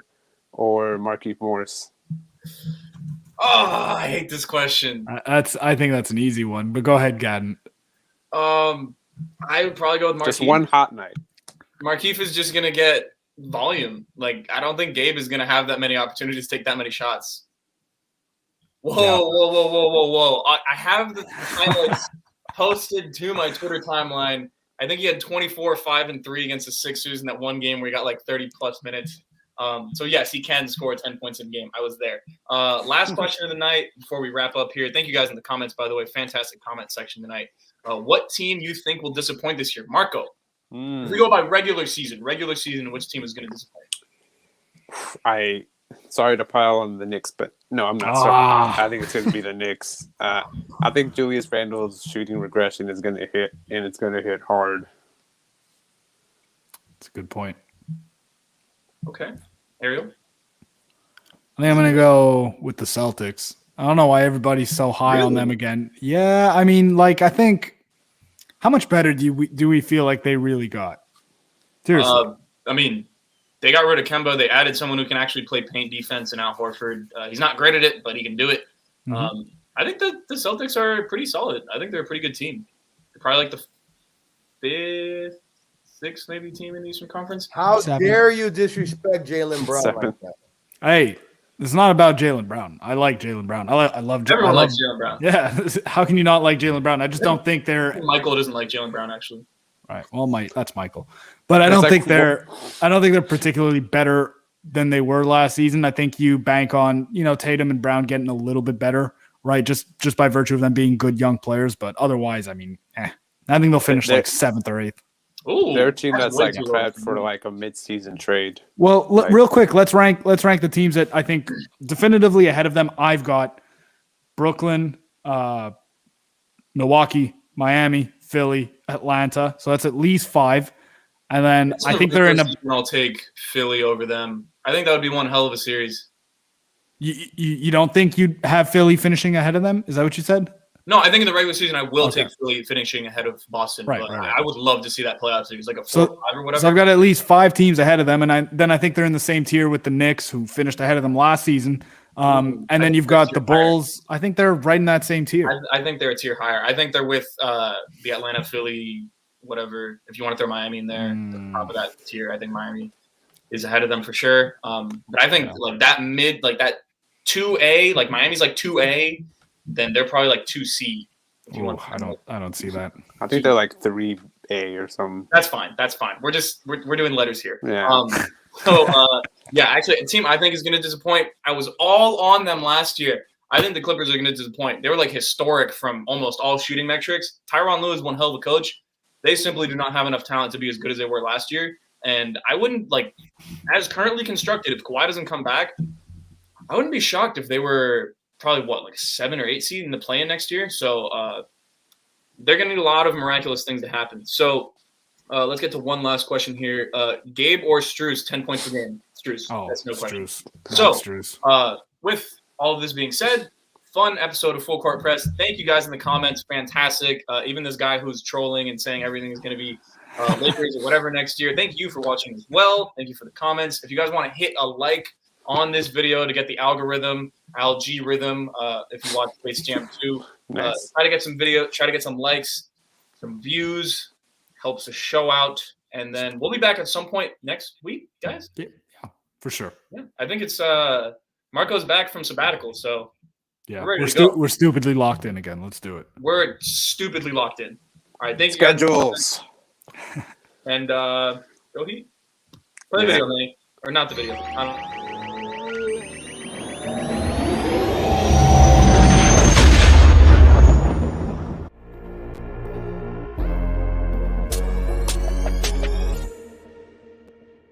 or Markieff Morris?
Oh, I hate this question.
I think that's an easy one, but go ahead, Gadden.
I would probably go with Markieff.
Just one hot night.
Markieff is just gonna get volume. Like, I don't think Gabe is gonna have that many opportunities to take that many shots. Whoa. I have the highlights posted to my Twitter timeline. I think he had 24, 5, and 3 against the Sixers in that one game where he got like 30 plus minutes. So yes, he can score 10 points in a game. I was there. Last question of the night before we wrap up here. Thank you guys in the comments, by the way. Fantastic comment section tonight. What team you think will disappoint this year? Marco, if we go by regular season, which team is going to disappoint?
Sorry to pile on the Knicks, but no, I'm not sorry. I think it's going to be the Knicks. I think Julius Randle's shooting regression is going to hit, and it's going to hit hard.
That's a good point.
Okay. Ariel?
I think I'm going to go with the Celtics. I don't know why everybody's so high on them again. Yeah, I mean, like, I think how much better do we feel like they really got? Seriously.
I mean, they got rid of Kemba. They added someone who can actually play paint defense in Al Horford. He's not great at it, but he can do it. Mm-hmm. I think the Celtics are pretty solid. I think they're a pretty good team. They're probably like the 5th, 6th maybe team in the Eastern Conference.
How dare you disrespect Jaylen Brown like that?
Hey, it's not about Jaylen Brown. I like Jaylen Brown. I love Jaylen.
Everyone likes Jaylen Brown.
Yeah. How can you not like Jaylen Brown? I just don't think they're.
Michael doesn't like Jaylen Brown, actually.
Right. Well, that's Michael. But I don't think they're particularly better than they were last season. I think you bank on, Tatum and Brown getting a little bit better, right? Just by virtue of them being good young players. But otherwise, I mean, I think they'll finish like 7th or 8th.
Ooh,
they're a team that's like prepped for like a mid-season trade.
Well, real quick, let's rank the teams that I think definitively ahead of them. I've got Brooklyn, Milwaukee, Miami, Philly, Atlanta. So that's at least 5. And then I think they're in a.
I'll take Philly over them. I think that would be one hell of a series.
You don't think you'd have Philly finishing ahead of them? Is that what you said?
No, I think in the regular season I will take Philly finishing ahead of Boston.
Right.
I would love to see that playoff series, like a 4-5 or whatever.
So I've got at least 5 teams ahead of them, and I think they're in the same tier with the Knicks, who finished ahead of them last season. And then you've got the Bulls. Higher. I think they're right in that same tier.
I think they're a tier higher. I think they're with the Atlanta, Philly, whatever. If you want to throw Miami in there, at the top of that tier, I think Miami is ahead of them for sure. But I think like that 2A, like Miami's like 2A, then they're probably like 2C.
I don't see that.
I think they're like 3A or something.
That's fine. We're doing letters here.
Yeah.
Actually, a team I think is going to disappoint. I was all on them last year. I think the Clippers are going to disappoint. They were like historic from almost all shooting metrics. Tyronn Lue is one hell of a coach. They simply do not have enough talent to be as good as they were last year. And I wouldn't as currently constructed, if Kawhi doesn't come back, I wouldn't be shocked if they were probably 7 or 8 seed in the play-in next year. So they're going to need a lot of miraculous things to happen. So let's get to one last question here. Gabe or Strus, 10 points per game? Strus. Oh, that's no question. So with all of this being said, fun episode of Full Court Press. Thank you guys in the comments. Fantastic. Even this guy who's trolling and saying everything is going to be Lakers or whatever next year. Thank you for watching as well. Thank you for the comments. If you guys want to hit a like on this video to get the algorithm, rhythm, if you watch Space Jam 2.
Nice.
Try to get some likes, some views, helps the show out. And then we'll be back at some point next week, guys.
Yeah, for sure.
Yeah, I think it's Marco's back from sabbatical, so
yeah, we're stupidly locked in again. Let's do it.
We're stupidly locked in. All right, thank you.
Schedules.
And go Heat. Play the video, Lenny. Or not the video.